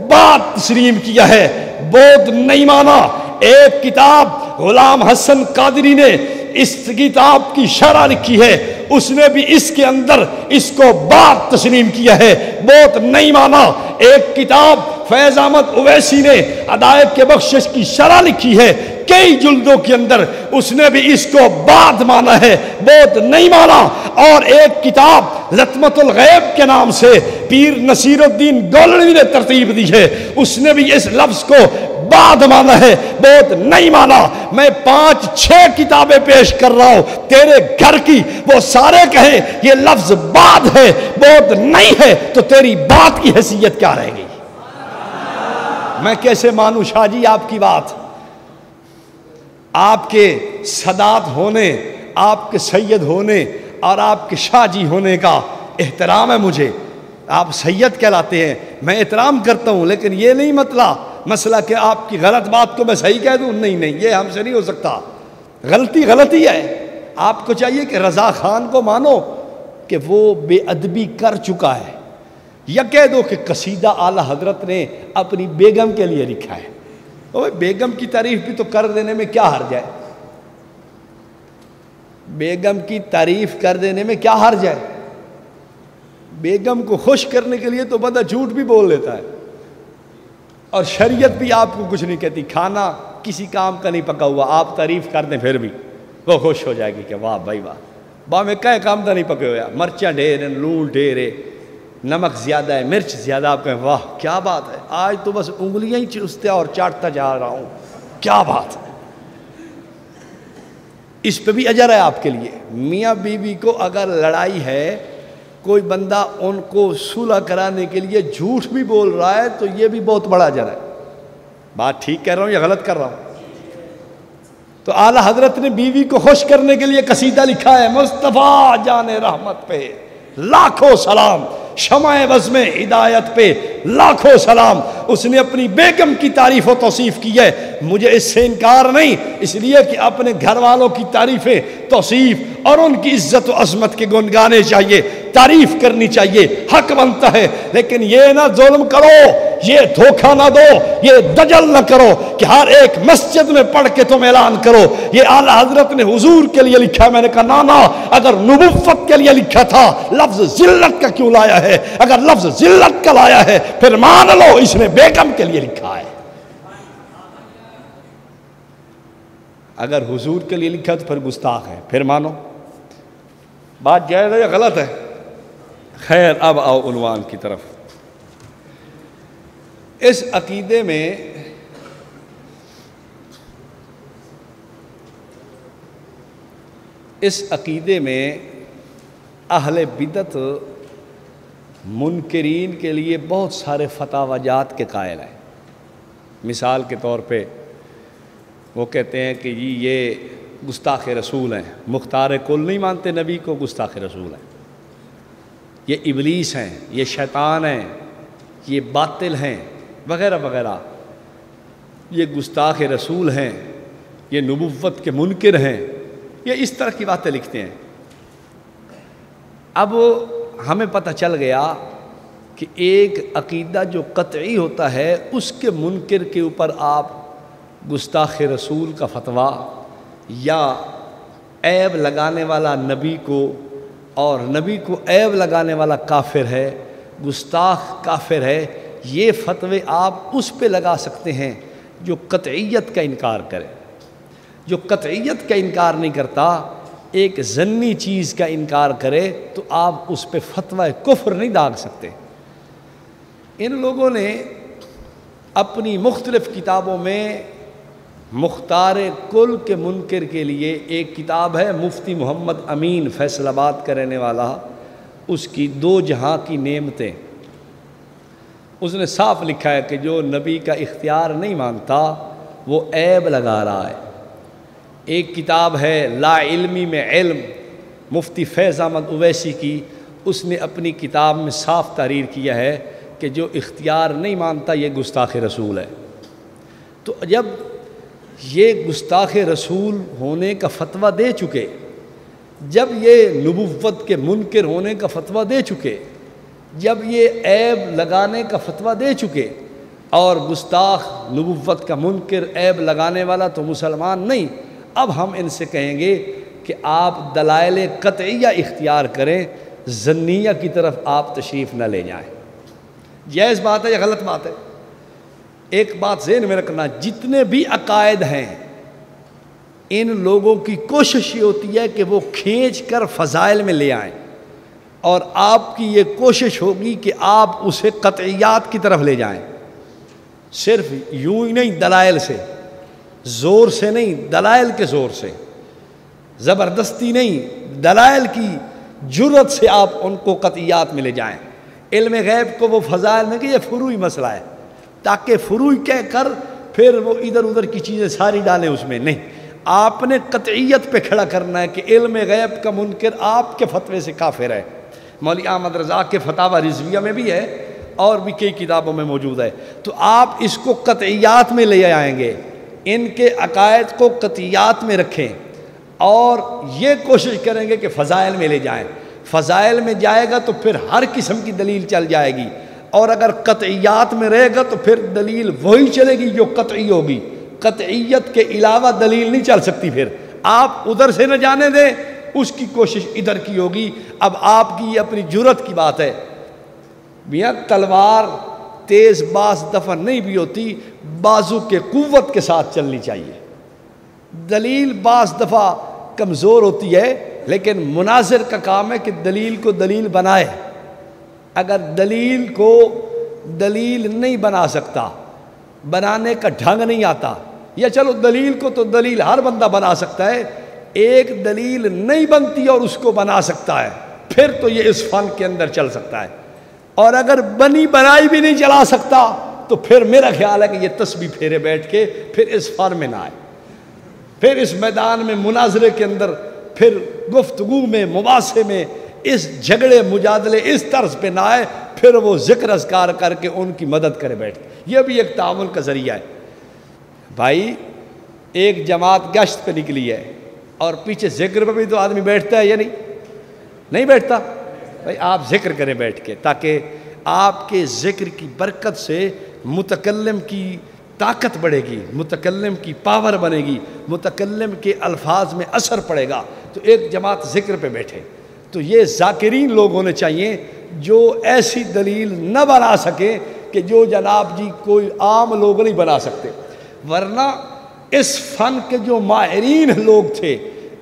بات تسلیم کیا ہے۔ بود نہیں مانا ایک کتاب غلام حسن قادری نے اس کتاب کی شرح لکھی ہے، اس نے بھی اس کے اندر اس کو بات تسلیم کیا ہے۔ بود نہیں مانا ایک کتاب فیض احمد اویسی نے ہدایت کے بخشش کی شرح لکھی ہے، کئی جلدوں کے اندر، اس نے بھی اس کو بات مانا ہے، بود نہیں مانا۔ اور ایک کتاب لطمت الغیب کے نام سے پیر نصیر الدین گولڑوی نے ترتیب دی ہے، اس نے بھی اس لفظ کو بعد مانا ہے، بود نہیں مانا۔ میں 5-6 کتابیں پیش کر رہا ہوں تیرے گھر کی، وہ سارے کہیں یہ لفظ بعد ہے، بود نہیں ہے، تو تیری بات کی حیثیت کیا رہے گی؟ میں کیسے مانوں شاہ جی آپ کی بات؟ آپ کے سادات ہونے، آپ کے سید ہونے اور آپ کے شاہ جی ہونے کا احترام ہے مجھے، آپ سید کہلاتے ہیں، میں احترام کرتا ہوں، لیکن یہ نہیں مسئلہ کہ آپ کی غلط بات کو میں صحیح کہہ دوں، نہیں یہ ہم سے نہیں ہو سکتا، غلطی ہے۔ آپ کو چاہیے کہ رضا خان کو مانو کہ وہ بے ادبی کر چکا ہے، یا کہہ دو کہ قصیدہ اعلیٰ حضرت نے اپنی بیگم کے لیے لکھا ہے۔ بیگم کی تعریف بھی تو کر دینے میں کیا حرج ہے؟ بیگم کی تعریف کر دینے میں کیا حرج ہے؟ بیگم کو خوش کرنے کے لیے تو بندہ جھوٹ بھی بول لیتا ہے، اور شریعت بھی آپ کو کچھ نہیں کہتی، کھانا کسی کام کا نہیں پکا ہوا، آپ تعریف کر دیں پھر بھی وہ خوش ہو جائے گی کہ واہ بھائی واہ میں کہے کام کا نہیں پکے ہویا، مرچیں ڈھیر ہیں، لون ڈھیر ہے، نمک زیادہ ہے، مرچ زیادہ، آپ کہیں واہ کیا بات ہے، آج تو بس انگلیاں ہی چوستے اور چاٹتا جا رہا ہوں، کیا بات ہے۔ اس پہ بھی اجر ہے آپ کے لیے۔ میاں بیوی کو اگر لڑائی ہے، کوئی بندہ ان کو صلح کرانے کے لیے جھوٹ بھی بول رہا ہے تو یہ بھی بہت بڑا اجر ہے۔ بات ٹھیک کہہ رہا ہوں یا غلط کر رہا ہوں؟ تو اعلیٰ حضرت نے بیوی کو خوش کرنے کے لیے قصیدہ لکھا ہے، مصطفیٰ جان رحمت پہ لاکھوں سلام، شمع بزم ہدایت پہ لاکھوں سلام۔ اس نے اپنی بیگم کی تعریف و توصیف کی ہے، مجھے اس سے انکار نہیں، اس لیے کہ اپنے گھر والوں کی تعریفیں، توصیف اور ان کی عزت و عظمت کے گن گانے چاہیے، تعریف کرنی چاہیے، حق بنتا ہے، لیکن یہ نہ ظلم کرو، یہ دھوکہ نہ دو، یہ دجل نہ کرو کہ ہر ایک مسجد میں پڑھ کے تم اعلان کرو یہ اعلیٰ حضرت نے حضور کے لیے لکھا ہے۔ میں نے کہا نانا، اگر نبوت کے لیے لکھا تھا لفظ ذلت کا کیوں لایا ہے؟ اگر لفظ ذلت کا لایا ہے پھر مان لو اس نے بیگم کے لیے لکھا ہے، اگر حضور کے لیے لکھا تو پھر گستاخ ہے، پھر مانو۔ بات جائز ہے یا غلط ہے؟ خیر، اب آؤ عنوان کی طرف۔ اس عقیدے میں اہل بدعت منکرین کے لیے بہت سارے فتاوی جات کے قائل ہیں۔ مثال کے طور پہ وہ کہتے ہیں کہ یہ گستاخ رسول ہیں، مختار کل نہیں مانتے نبی کو، گستاخ رسول ہیں، یہ ابلیس ہیں، یہ شیطان ہیں، یہ باطل ہیں وغیرہ وغیرہ، یہ گستاخ رسول ہیں، یہ نبوت کے منکر ہیں، یہ اس طرح کی باتیں لکھتے ہیں۔ اب ہمیں پتہ چل گیا کہ ایک عقیدہ جو قطعی ہوتا ہے اس کے منکر کے اوپر آپ گستاخ رسول کا فتویٰ یا عیب لگانے والا نبی کو، اور نبی کو عیب لگانے والا کافر ہے، گستاخ کافر ہے، یہ فتوے آپ اس پہ لگا سکتے ہیں جو قطعیت کا انکار کرے۔ جو قطعیت کا انکار نہیں کرتا، ایک ظنی چیز کا انکار کرے تو آپ اس پہ فتویٰ کفر نہیں داغ سکتے۔ ان لوگوں نے اپنی مختلف کتابوں میں مختار کل کے منکر کے لیے ایک کتاب ہے مفتی محمد امین فیصل آباد کا رہنے والا، اس کی دو جہاں کی نعمتیں، اس نے صاف لکھا ہے کہ جو نبی کا اختیار نہیں مانتا وہ عیب لگا رہا ہے۔ ایک کتاب ہے لا علمی میں علم مفتی فیض احمد اویسی کی، اس نے اپنی کتاب میں صاف تحریر کیا ہے کہ جو اختیار نہیں مانتا یہ گستاخ رسول ہے۔ تو جب یہ گستاخ رسول ہونے کا فتویٰ دے چکے، جب یہ نبوت کے منکر ہونے کا فتویٰ دے چکے، جب یہ عیب لگانے کا فتویٰ دے چکے، اور گستاخ نبوت کا منکر عیب لگانے والا تو مسلمان نہیں، اب ہم ان سے کہیں گے کہ آپ دلائل قطعیہ اختیار کریں، ظنیہ کی طرف آپ تشریف نہ لے جائیں۔ جائز بات ہے یا غلط بات ہے؟ ایک بات ذہن میں رکھنا، جتنے بھی عقائد ہیں ان لوگوں کی کوشش یہ ہوتی ہے کہ وہ کھینچ کر فضائل میں لے آئیں، اور آپ کی یہ کوشش ہوگی کہ آپ اسے قطعیات کی طرف لے جائیں، صرف یوں ہی نہیں، دلائل سے، زور سے نہیں، دلائل کے زور سے، زبردستی نہیں، دلائل کی جرت سے آپ ان کو قطعیات میں لے جائیں۔ علم غیب کو وہ فضائل میں کہ یہ فروعی مسئلہ ہے، تاکہ فروعی کہہ کر پھر وہ ادھر ادھر کی چیزیں ساری ڈالیں اس میں، نہیں، آپ نے قطعیت پہ کھڑا کرنا ہے کہ علم غیب کا منکر آپ کے فتوے سے کافر ہے۔ مولوی احمد رضا کے فتاوی رضویہ میں بھی ہے اور بھی کئی کتابوں میں موجود ہے۔ تو آپ اس کو قطعیات میں لے آئیں گے، ان کے عقائد کو قطعیات میں رکھیں، اور یہ کوشش کریں گے کہ فضائل میں لے جائیں۔ فضائل میں جائے گا تو پھر ہر قسم کی دلیل چل جائے گی، اور اگر قطعیات میں رہے گا تو پھر دلیل وہی چلے گی جو قطعی ہوگی، قطعیت کے علاوہ دلیل نہیں چل سکتی۔ پھر آپ ادھر سے نہ جانے دیں، اس کی کوشش ادھر کی ہوگی۔ اب آپ کی یہ اپنی جرت کی بات ہے، میاں تلوار تیز بعض دفعہ نہیں بھی ہوتی، بازو کے قوت کے ساتھ چلنی چاہیے۔ دلیل بعض دفعہ کمزور ہوتی ہے، لیکن مناظر کا کام ہے کہ دلیل کو دلیل بنائے۔ اگر دلیل کو دلیل نہیں بنا سکتا، بنانے کا ڈھنگ نہیں آتا، یا چلو دلیل کو تو دلیل ہر بندہ بنا سکتا ہے، ایک دلیل نہیں بنتی اور اس کو بنا سکتا ہے، پھر تو یہ اس فن کے اندر چل سکتا ہے۔ اور اگر بنی بنائی بھی نہیں چلا سکتا تو پھر میرا خیال ہے کہ یہ تسبیح پھیرے بیٹھ کے پھر اس فن میں نہ آئے، پھر اس میدان میں مناظرے کے اندر، پھر گفتگو میں، مباحثے میں، اس جھگڑے مجادلے اس طرز پہ نہ آئے، پھر وہ ذکر اذکار کر کے ان کی مدد کرے بیٹھ۔ یہ بھی ایک تعاون کا ذریعہ ہے۔ بھائی ایک جماعت گشت پہ نکلی ہے اور پیچھے ذکر پہ بھی تو آدمی بیٹھتا ہے یا نہیں بیٹھتا؟ بھائی آپ ذکر کریں بیٹھ کے، تاکہ آپ کے ذکر کی برکت سے متکلم کی طاقت بڑھے گی، متکلم کی پاور بنے گی، متکلم کے الفاظ میں اثر پڑے گا۔ تو ایک جماعت ذکر پہ بیٹھے، تو یہ ذاکرین لوگ ہونے چاہیے جو ایسی دلیل نہ بنا سکے کہ جو جناب جی کوئی عام لوگ نہیں بنا سکتے۔ ورنہ اس فن کے جو ماہرین لوگ تھے،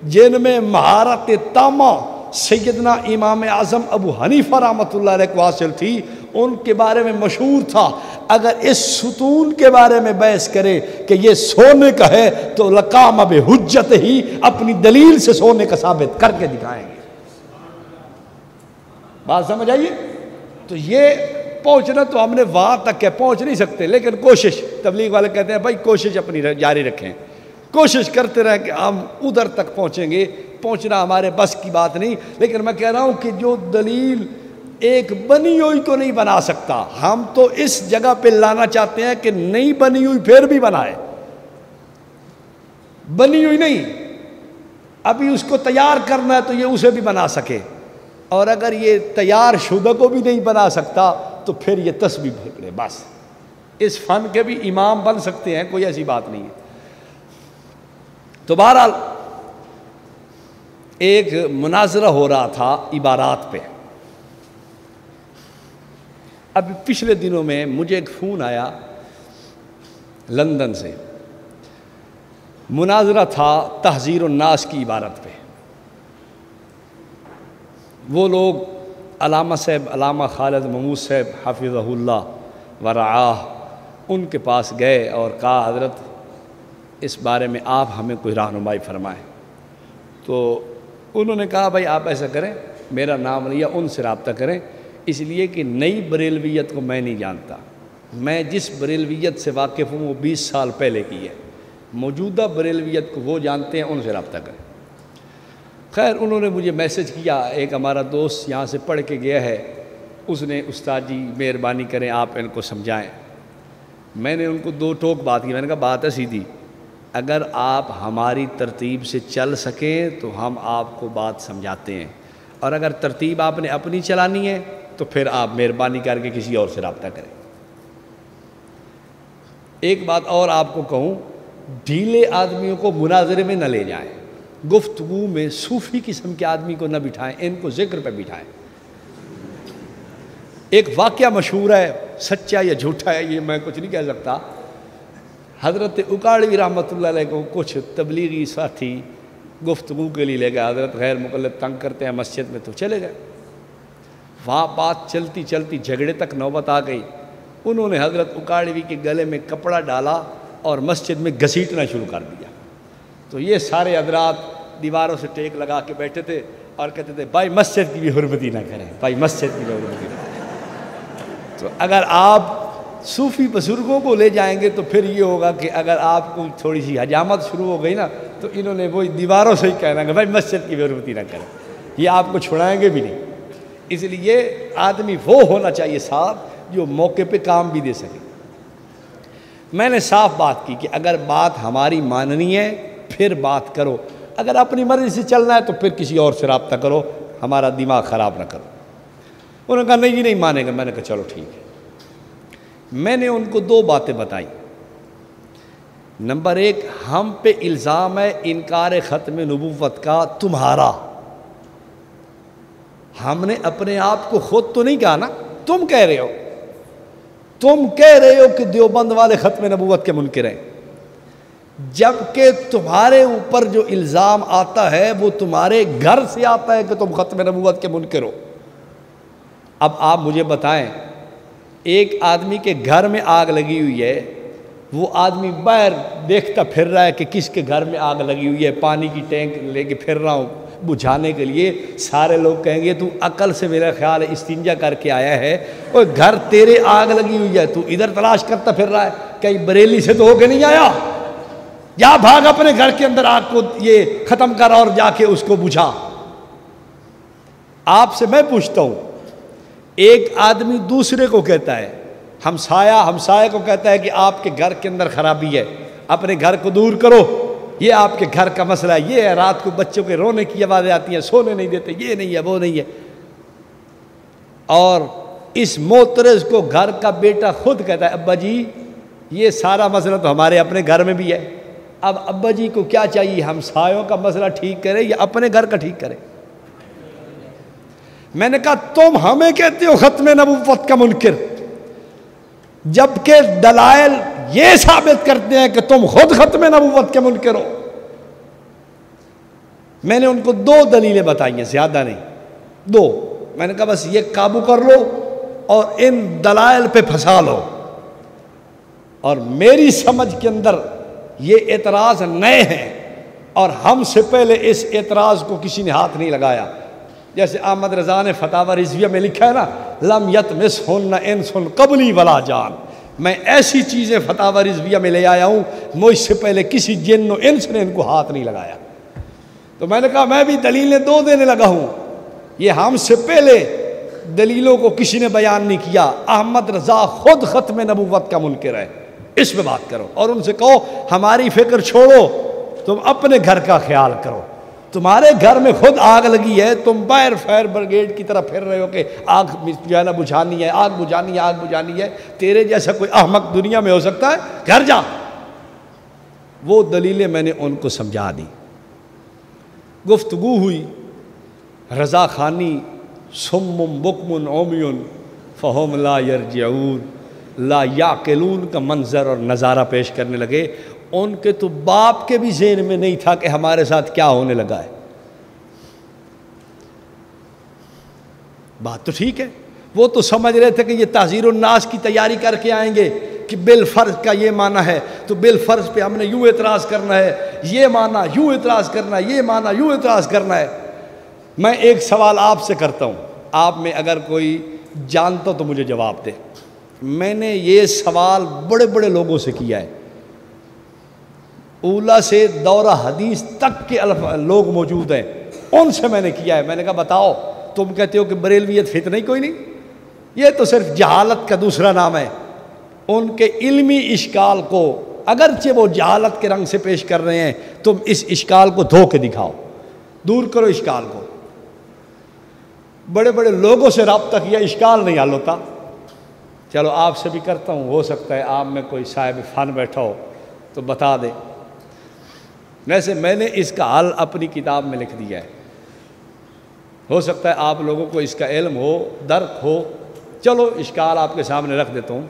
جن میں مہارت تامہ سیدنا امام اعظم ابو حنیفہ رحمۃ اللہ علیہ کو حاصل تھی، ان کے بارے میں مشہور تھا، اگر اس ستون کے بارے میں بحث کرے کہ یہ سونے کا ہے تو لقام بحجت ہی، اپنی دلیل سے سونے کا ثابت کر کے دکھائیں گے۔ بات سمجھ آئیے؟ تو یہ پہنچنا تو ہم نے وہاں تک ہے، پہنچ نہیں سکتے، لیکن کوشش، تبلیغ والے کہتے ہیں بھائی کوشش اپنی جاری رکھیں، کوشش کرتے رہیں کہ ہم ادھر تک پہنچیں گے۔ پہنچنا ہمارے بس کی بات نہیں، لیکن میں کہہ رہا ہوں کہ جو دلیل ایک بنی ہوئی کو نہیں بنا سکتا، ہم تو اس جگہ پہ لانا چاہتے ہیں کہ نہیں بنی ہوئی پھر بھی بنائے، بنی ہوئی نہیں، ابھی اس کو تیار کرنا ہے تو یہ اسے بھی بنا سکے، اور اگر یہ تیار شدہ کو بھی نہیں بنا سکتا تو پھر یہ تسبیح پھیرے۔ بس اس فن کے بھی امام بن سکتے ہیں، کوئی ایسی بات نہیں ہے۔ تو بہرحال ایک مناظرہ ہو رہا تھا عبارات پہ۔ اب پچھلے دنوں میں مجھے ایک فون آیا لندن سے، مناظرہ تھا تحذیر الناس کی عبارت پہ۔ وہ لوگ علامہ صاحب، علامہ خالد محمود صاحب حفظہ اللہ، ورعاہ، ان کے پاس گئے اور کہا حضرت اس بارے میں آپ ہمیں کوئی رہنمائی فرمائیں۔ تو انہوں نے کہا بھائی آپ ایسا کریں، میرا نام لیا، ان سے رابطہ کریں، اس لیے کہ نئی بریلویت کو میں نہیں جانتا، میں جس بریلویت سے واقف ہوں وہ 20 سال پہلے کی ہے، موجودہ بریلویت کو وہ جانتے ہیں، ان سے رابطہ کریں۔ خیر انہوں نے مجھے میسج کیا، ایک ہمارا دوست یہاں سے پڑھ کے گیا ہے، اس نے استاد جی مہربانی کریں آپ ان کو سمجھائیں۔ میں نے ان کو 2 ٹوک بات کی، میں نے کہا بات ہے سیدھی، اگر آپ ہماری ترتیب سے چل سکیں تو ہم آپ کو بات سمجھاتے ہیں، اور اگر ترتیب آپ نے اپنی چلانی ہے تو پھر آپ مہربانی کر کے کسی اور سے رابطہ کریں۔ ایک بات اور آپ کو کہوں، ڈھیلے آدمیوں کو مناظرے میں نہ لے جائیں، گفتگو میں صوفی قسم کے آدمی کو نہ بٹھائیں، ان کو ذکر پہ بٹھائیں۔ ایک واقعہ مشہور ہے، سچا یا جھوٹا ہے یہ میں کچھ نہیں کہہ سکتا، حضرت اکاڑوی رحمۃ اللہ علیہ کو کچھ تبلیغی ساتھی گفتگو کے لیے لے گئے، حضرت غیر مقلد تنگ کرتے ہیں مسجد میں، تو چلے گئے۔ وہاں بات چلتی چلتی جھگڑے تک نوبت آ گئی، انہوں نے حضرت اکاڑوی کے گلے میں کپڑا ڈالا اور مسجد میں گھسیٹنا شروع کر دیا۔ تو یہ سارے حضرات دیواروں سے ٹیک لگا کے بیٹھے تھے اور کہتے تھے بھائی مسجد کی بھی حرمتی نہ کریں، بھائی مسجد کی بھی حرمتی نہ کریں۔ تو اگر آپ صوفی بزرگوں کو لے جائیں گے تو پھر یہ ہوگا کہ اگر آپ کو تھوڑی سی حجامت شروع ہو گئی نا تو انہوں نے وہی دیواروں سے ہی کہنا کہ بھائی مسجد کی بھی حرمتی نہ کریں، یہ آپ کو چھڑائیں گے بھی نہیں۔ اس لیے آدمی وہ ہونا چاہیے صاحب جو موقع پہ کام بھی دے سکے۔ میں نے صاف بات کی کہ اگر بات ہماری ماننی ہے پھر بات کرو، اگر اپنی مرضی سے چلنا ہے تو پھر کسی اور سے رابطہ کرو، ہمارا دماغ خراب نہ کرو۔ انہوں نے کہا نہیں جی نہیں مانیں گا، میں نے کہا چلو ٹھیک ہے۔ میں نے ان کو 2 باتیں بتائیں۔ نمبر 1، ہم پہ الزام ہے انکار ختم نبوت کا تمہارا، ہم نے اپنے آپ کو خود تو نہیں کہا نا، تم کہہ رہے ہو، تم کہہ رہے ہو کہ دیوبند والے ختم نبوت کے منکر ہیں، جبکہ تمہارے اوپر جو الزام آتا ہے وہ تمہارے گھر سے آتا ہے کہ تم ختم نبوت کے منکر ہو۔ اب آپ مجھے بتائیں، ایک آدمی کے گھر میں آگ لگی ہوئی ہے، وہ آدمی باہر دیکھتا پھر رہا ہے کہ کس کے گھر میں آگ لگی ہوئی ہے، پانی کی ٹینک لے کے پھر رہا ہوں بجھانے کے لیے، سارے لوگ کہیں گے تو عقل سے میرا خیال ہے استنجا کر کے آیا ہے، وہ گھر تیرے آگ لگی ہوئی ہے تو ادھر تلاش کرتا پھر رہا ہے، کہیں بریلی سے تو ہو کے نہیں آیا، یا بھاگ اپنے گھر کے اندر آگ کو یہ ختم کر اور جا کے اس کو بجھا۔ آپ سے میں پوچھتا ہوں، ایک آدمی دوسرے کو کہتا ہے، ہمسایہ کو کہتا ہے کہ آپ کے گھر کے اندر خرابی ہے، اپنے گھر کو دور کرو، یہ آپ کے گھر کا مسئلہ ہے، یہ ہے رات کو بچوں کے رونے کی آوازیں آتی ہیں، سونے نہیں دیتے، یہ نہیں ہے وہ نہیں ہے، اور اس معترض کو گھر کا بیٹا خود کہتا ہے ابا جی یہ سارا مسئلہ تو ہمارے اپنے گھر میں بھی ہے۔ اب ابا جی کو کیا چاہیے، ہمسایوں کا مسئلہ ٹھیک کرے یا اپنے گھر کا ٹھیک کرے؟ میں نے کہا تم ہمیں کہتے ہو ختم نبوت کا منکر، جبکہ دلائل یہ ثابت کرتے ہیں کہ تم خود ختم نبوت کے منکر ہو۔ میں نے ان کو 2 دلیلیں بتائی ہیں، زیادہ نہیں، 2۔ میں نے کہا بس یہ قابو کر لو اور ان دلائل پہ پھنسا لو، اور میری سمجھ کے اندر یہ اعتراض نئے ہیں اور ہم سے پہلے اس اعتراض کو کسی نے ہاتھ نہیں لگایا۔ جیسے احمد رضا نے فتاوی رضویہ میں لکھا ہے نا، لم یطمثہن انس قبلی ولا جان، میں ایسی چیزیں فتاوی رضویہ میں لے آیا ہوں مجھ سے پہلے کسی جن و انس نے ان کو ہاتھ نہیں لگایا۔ تو میں نے کہا میں بھی دلیلیں 2 دینے لگا ہوں، یہ ہم سے پہلے دلیلوں کو کسی نے بیان نہیں کیا، احمد رضا خود ختم نبوت کا منکر ہے، اس پہ بات کرو اور ان سے کہو ہماری فکر چھوڑو، تم اپنے گھر کا خیال کرو، تمہارے گھر میں خود آگ لگی ہے، تم باہر فائر بریگیڈ کی طرح پھر رہے ہو کہ آگ جو ہے نا بجھانی ہے، آگ بجھانی ہے، آگ بجھانی ہے، تیرے جیسا کوئی احمق دنیا میں ہو سکتا ہے؟ گھر جا۔ وہ دلیلیں میں نے ان کو سمجھا دی، گفتگو ہوئی، رضا خانی صم بکم عمی فہم لا یرجعون لا یعقلون کا منظر اور نظارہ پیش کرنے لگے۔ ان کے تو باپ کے بھی ذہن میں نہیں تھا کہ ہمارے ساتھ کیا ہونے لگا ہے۔ بات تو ٹھیک ہے، وہ تو سمجھ رہے تھے کہ یہ تحذیر الناس کی تیاری کر کے آئیں گے کہ بالفرض کا یہ معنی ہے تو بالفرض پہ ہم نے یوں اعتراض کرنا ہے، یہ معنی یوں اعتراض کرنا ہے، یہ معنی یوں اعتراض کرنا ہے۔ میں ایک سوال آپ سے کرتا ہوں، آپ میں اگر کوئی جانتا تو مجھے جواب دے۔ میں نے یہ سوال بڑے بڑے لوگوں سے کیا ہے، اولا سے دورہ حدیث تک کے لوگ موجود ہیں، ان سے میں نے کیا ہے۔ میں نے کہا بتاؤ، تم کہتے ہو کہ بریلویت فتنہ ہی کوئی نہیں، یہ تو صرف جہالت کا دوسرا نام ہے۔ ان کے علمی اشکال کو اگرچہ وہ جہالت کے رنگ سے پیش کر رہے ہیں، تم اس اشکال کو دھو کے دکھاؤ، دور کرو اشکال کو۔ بڑے بڑے لوگوں سے رابطہ کیا، اشکال نہیں حل ہوتا۔ چلو آپ سے بھی کرتا ہوں، ہو سکتا ہے آپ میں کوئی صاحب فن بیٹھا ہو تو بتا دے۔ ویسے میں نے اس کا حل اپنی کتاب میں لکھ دیا ہے، ہو سکتا ہے آپ لوگوں کو اس کا علم ہو، درک ہو۔ چلو اشکال آپ کے سامنے رکھ دیتا ہوں۔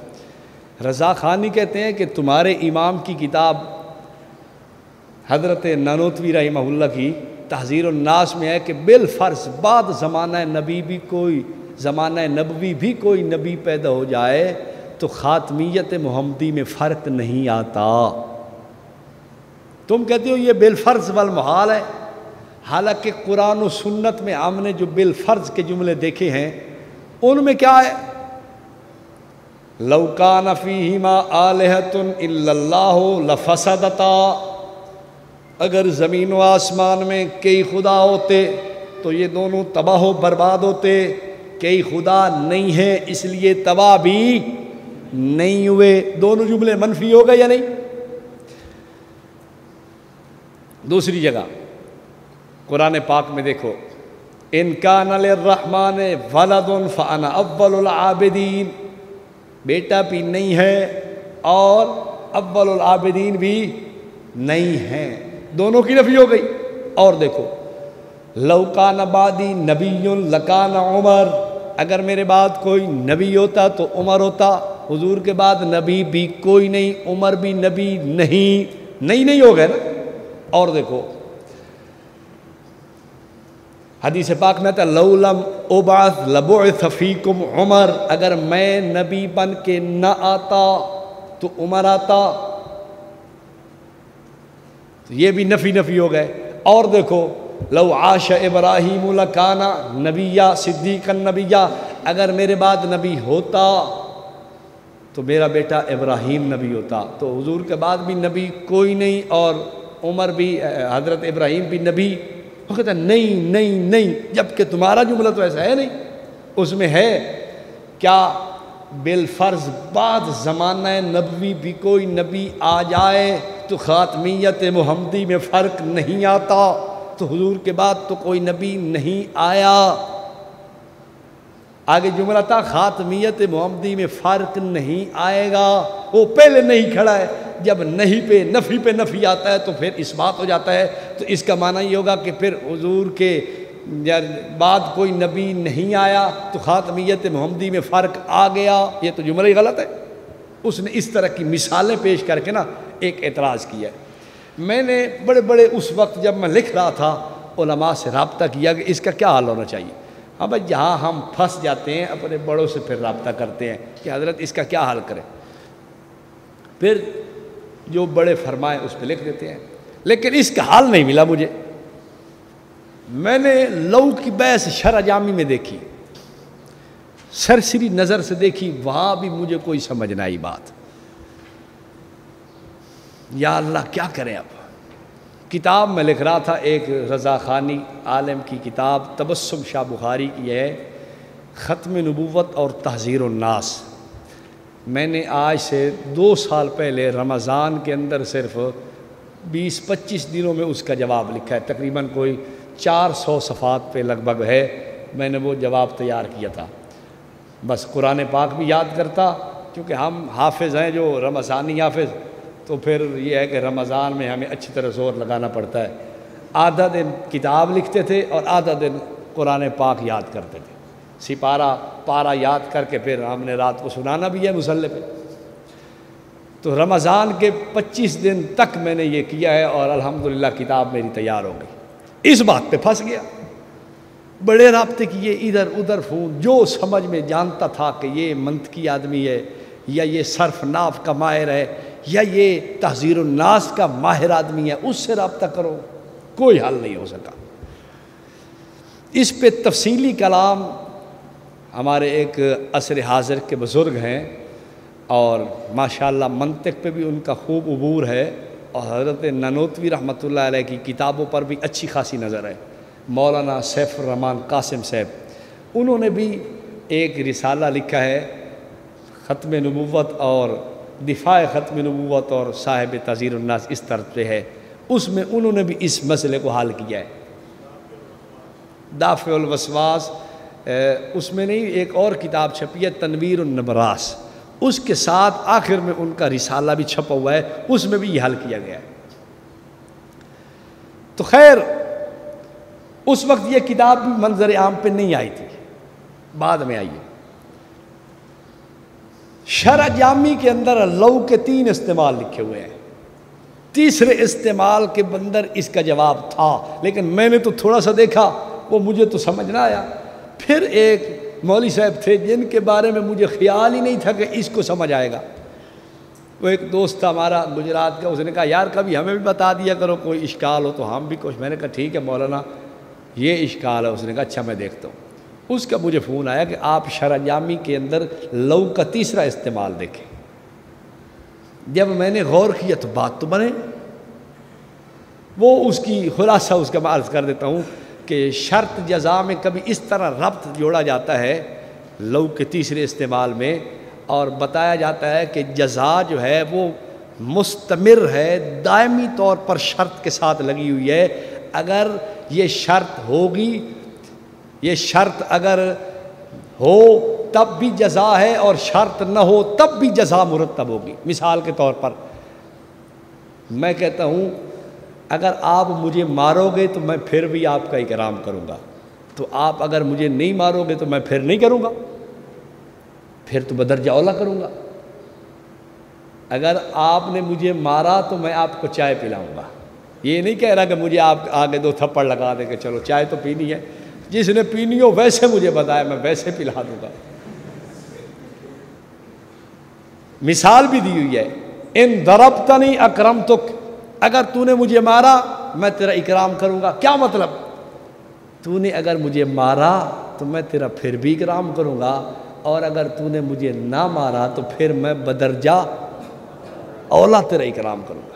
رضا خانی کہتے ہیں کہ تمہارے امام کی کتاب حضرت نانوتوی رحمہ اللہ کی تحذیر الناس میں ہے کہ بالفرض بعد زمانہ نبوی بھی کوئی نبی پیدا ہو جائے تو خاتمیت محمدی میں فرق نہیں آتا۔ تم کہتے ہو یہ بالفرض والمحال ہے، حالانکہ قرآن و سنت میں ہم نے جو بالفرض کے جملے دیکھے ہیں ان میں کیا ہے؟ لَوْ كَانَ فِيهِمَا آلِهَةٌ إِلَّا اللَّهُ لَفَسَدَتَا، اگر زمین و آسمان میں کئی خدا ہوتے تو یہ دونوں تباہ و برباد ہوتے۔ کئی خدا نہیں ہیں اس لیے تباہ بھی نہیں ہوئے۔ دونوں جملے منفی ہو گئے یا نہیں؟ دوسری جگہ قرآن پاک میں دیکھو، إِن كَانَ لِلرَّحْمَنِ وَلَدٌ فَأَنَا أَوَّلُ الْعَابِدِينَ، بیٹا بھی نہیں ہے اور اول العابدین بھی نہیں ہیں، دونوں کی نفی ہو گئی۔ اور دیکھو، لَوْ كَانَ بَعْدِي نَبِيٌّ لَكَانَ عُمَرٌ، اگر میرے بعد کوئی نبی ہوتا تو عمر ہوتا۔ حضور کے بعد نبی بھی کوئی نہیں، عمر بھی نبی نہیں ہو گئے نا۔ اور دیکھو حدیث پاک میں آتا لَوْ لَمْ أُبْعَثْ لَبُعِثَ فِيكُمْ عُمَرٌ، اگر میں نبی بن کے نہ آتا تو عمر آتا۔ تو یہ بھی نفی ہو گئے۔ اور دیکھو لَوْ عَاشَ إِبْرَاهِيمُ لَكَانَ نَبِيًّا صِدِّيقًا نَبِيًّا، اگر میرے بعد نبی ہوتا تو میرا بیٹا ابراہیم نبی ہوتا۔ تو حضور کے بعد بھی نبی کوئی نہیں اور عمر بھی، حضرت ابراہیم بھی نبی۔ وہ کہتا ہے نہیں، جبکہ تمہارا جملہ تو ایسا ہے نہیں۔ اس میں ہے کیا بالفرض بعد زمانہ نبوی بھی کوئی نبی آ جائے تو خاتمیت محمدی میں فرق نہیں آتا، تو حضور کے بعد تو کوئی نبی نہیں آیا۔ آگے جملہ تھا خاتمیت محمدی میں فرق نہیں آئے گا، وہ پہلے نہیں کھڑا ہے۔ جب نہیں پہ نفی آتا ہے تو پھر اس بات ہو جاتا ہے، تو اس کا معنی یہ ہوگا کہ پھر حضور کے بعد کوئی نبی نہیں آیا تو خاتمیت محمدی میں فرق آ گیا۔ یہ تو جملہ ہی غلط ہے۔ اس نے اس طرح کی مثالیں پیش کر کے نا ایک اعتراض کیا ہے۔ میں نے بڑے اس وقت جب میں لکھ رہا تھا علماء سے رابطہ کیا کہ اس کا کیا حل ہونا چاہیے۔ ہاں بھائی، جہاں ہم پھنس جاتے ہیں اپنے بڑوں سے پھر رابطہ کرتے ہیں کہ حضرت اس کا کیا حل کریں، پھر جو بڑے فرمائیں اس پہ لکھ دیتے ہیں، لیکن اس کا حل نہیں ملا مجھے۔ میں نے لو کی بحث شرح جامی میں دیکھی، سرسری نظر سے دیکھی، وہاں بھی مجھے کوئی سمجھ نہ آئی بات۔ یا اللہ کیا کریں اب؟ کتاب میں لکھ رہا تھا، ایک رضا خانی عالم کی کتاب تبسم شاہ بخاری کی ہے، ختم نبوت اور تحذیر الناس۔ میں نے آج سے 2 سال پہلے رمضان کے اندر صرف 20-25 دنوں میں اس کا جواب لکھا ہے، تقریباً کوئی 400 صفحات پہ لگ بھگ ہے۔ میں نے وہ جواب تیار کیا تھا، بس قرآن پاک بھی یاد کرتا، کیونکہ ہم حافظ ہیں جو رمضانی حافظ، تو پھر یہ ہے کہ رمضان میں ہمیں اچھی طرح زور لگانا پڑتا ہے۔ آدھا دن کتاب لکھتے تھے اور آدھا دن قرآن پاک یاد کرتے تھے، پارہ یاد کر کے پھر ہم نے رات کو سنانا بھی ہے مصلی پہ۔ تو رمضان کے 25 دن تک میں نے یہ کیا ہے اور الحمدللہ کتاب میری تیار ہو گئی۔ اس بات پہ پھنس گیا، بڑے رابطے کیے، ادھر ادھر فون، جو سمجھ میں جانتا تھا کہ یہ منطقی آدمی ہے یا یہ صرف ناف کا ماہر ہے یا یہ تحذیر الناس کا ماہر آدمی ہے، اس سے رابطہ کرو، کوئی حل نہیں ہو سکا۔ اس پہ تفصیلی کلام ہمارے ایک عصر حاضر کے بزرگ ہیں، اور ماشاءاللہ منطق پہ بھی ان کا خوب عبور ہے، اور حضرت نانوتوی رحمۃ اللہ علیہ کی کتابوں پر بھی اچھی خاصی نظر ہے۔ مولانا سیف الرحمن قاسم صاحب، انہوں نے بھی ایک رسالہ لکھا ہے ختم نبوت اور دفاع ختم نبوت اور صاحب تحذیر الناس اس طرح پہ ہے، اس میں انہوں نے بھی اس مسئلے کو حل کیا ہے۔ دافع الوسواس اس میں نہیں، ایک اور کتاب چھپی ہے تنویر النبراس، اس کے ساتھ آخر میں ان کا رسالہ بھی چھپا ہوا ہے، اس میں بھی یہ حل کیا گیا ہے۔ تو خیر اس وقت یہ کتاب بھی منظر عام پہ نہیں آئی تھی، بعد میں آئی ہے۔ شرح جامی کے اندر لو کے 3 استعمال لکھے ہوئے ہیں، تیسرے استعمال کے اندر اس کا جواب تھا، لیکن میں نے تو تھوڑا سا دیکھا، وہ مجھے تو سمجھ نہ آیا۔ پھر ایک مولوی صاحب تھے جن کے بارے میں مجھے خیال ہی نہیں تھا کہ اس کو سمجھ آئے گا، وہ ایک دوست تھا ہمارا گجرات کا، اس نے کہا یار کبھی ہمیں بھی بتا دیا کرو کوئی اشکال ہو تو ہم بھی کچھ۔ میں نے کہا ٹھیک ہے مولانا یہ اشکال ہے، اس نے کہا اچھا میں دیکھتا ہوں۔ اس کا مجھے فون آیا کہ آپ شرح جامی کے اندر لو کا تیسرا استعمال دیکھیں۔ جب میں نے غور کیا تو بات تو بنے، وہ اس کی خلاصہ اس کا میں عرض کر دیتا ہوں کہ شرط جزا میں کبھی اس طرح ربط جوڑا جاتا ہے لو کے تیسرے استعمال میں، اور بتایا جاتا ہے کہ جزا جو ہے وہ مستمر ہے، دائمی طور پر شرط کے ساتھ لگی ہوئی ہے۔ اگر یہ شرط ہوگی، یہ شرط اگر ہو تب بھی جزا ہے، اور شرط نہ ہو تب بھی جزا مرتب ہوگی۔ مثال کے طور پر میں کہتا ہوں اگر آپ مجھے مارو گے تو میں پھر بھی آپ کا اکرام کروں گا، تو آپ اگر مجھے نہیں مارو گے تو میں پھر نہیں کروں گا، پھر تو بدرجہ اولا کروں گا۔ اگر آپ نے مجھے مارا تو میں آپ کو چائے پلاؤں گا، یہ نہیں کہہ رہا کہ مجھے آپ آگے 2 تھپڑ لگا دے کہ چلو چائے تو پینی ہے، جس نے پینی ہو ویسے مجھے بتایا میں ویسے پلا دوں گا۔ مثال بھی دی ہوئی ہے، ان ضربتنی اکرمتک، اگر تو نے مجھے مارا میں تیرا اکرام کروں گا۔ کیا مطلب؟ تو نے اگر مجھے مارا تو میں تیرا پھر بھی اکرام کروں گا، اور اگر تو نے مجھے نہ مارا تو پھر میں بدرجہ اولا تیرا اکرام کروں گا۔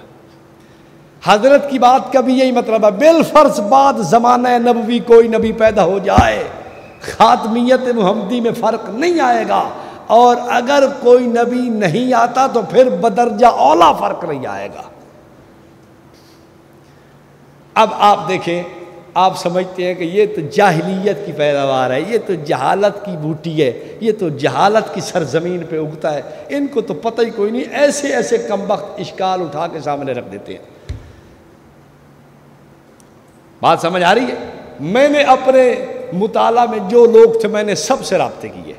حضرت کی بات کا بھی یہی مطلب ہے، بالفرض بعد زمانہ نبوی کوئی نبی پیدا ہو جائے، خاتمیت محمدی میں فرق نہیں آئے گا، اور اگر کوئی نبی نہیں آتا تو پھر بدرجہ اولا فرق نہیں آئے گا۔ اب آپ دیکھیں، آپ سمجھتے ہیں کہ یہ تو جاہلیت کی پیداوار ہے، یہ تو جہالت کی بوٹی ہے، یہ تو جہالت کی سرزمین پہ اگتا ہے، ان کو تو پتہ ہی کوئی نہیں، ایسے ایسے کمبخت اشکال اٹھا کے سامنے رکھ دیتے ہیں۔ بات سمجھ آ رہی ہے؟ میں نے اپنے مطالعہ میں جو لوگ تھے میں نے سب سے رابطے کیے،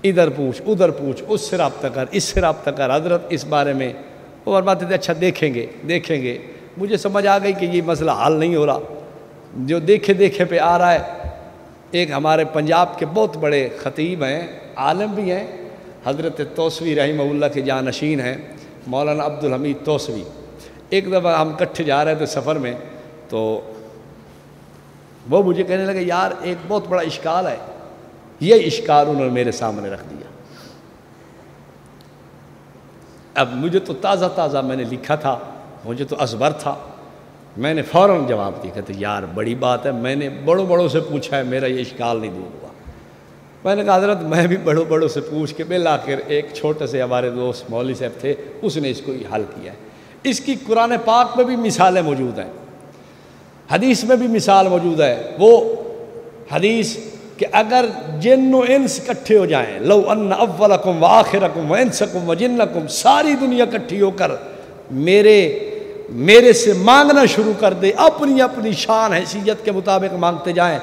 ادھر پوچھ ادھر پوچھ، اس سے رابطہ کر اس سے رابطہ کر، حضرت اس بارے میں اور باتیں تھے، اچھا دیکھیں گے۔ مجھے سمجھ آ گئی کہ یہ مسئلہ حل نہیں ہو رہا، جو دیکھے پہ آ رہا ہے۔ ایک ہمارے پنجاب کے بہت بڑے خطیب ہیں، عالم بھی ہیں، حضرت توسوی رحمہ اللہ کے جانشین ہیں، مولانا عبدالحمید توسوی۔ ایک دفعہ ہم کٹھے جا رہے تھے سفر میں، تو وہ مجھے کہنے لگے یار ایک بہت بڑا اشکال ہے، یہ اشکال انہوں نے میرے سامنے رکھ دیا۔ اب مجھے تو تازہ میں نے لکھا تھا، مجھے تو ازبر تھا، میں نے فوراً جواب دیا، کہتے یار بڑی بات ہے، میں نے بڑوں سے پوچھا ہے، میرا یہ اشکال نہیں دور ہوا۔ میں نے کہا حضرت میں بھی بڑوں سے پوچھ کے بالآخر ایک چھوٹے سے ہمارے دوست مولوی صاحب تھے، اس نے اس کو حل کیا ہے۔ اس کی قرآن پاک میں بھی مثالیں موجود ہیں، حدیث میں بھی مثال موجود ہے، وہ حدیث کہ اگر جن و انس اکٹھے ہو جائیں، لو ان اولکم و آخرکم و انسکم و جنکم، ساری دنیا اکٹھی ہو کر میرے سے مانگنا شروع کر دے، اپنی اپنی شان حیثیت کے مطابق مانگتے جائیں،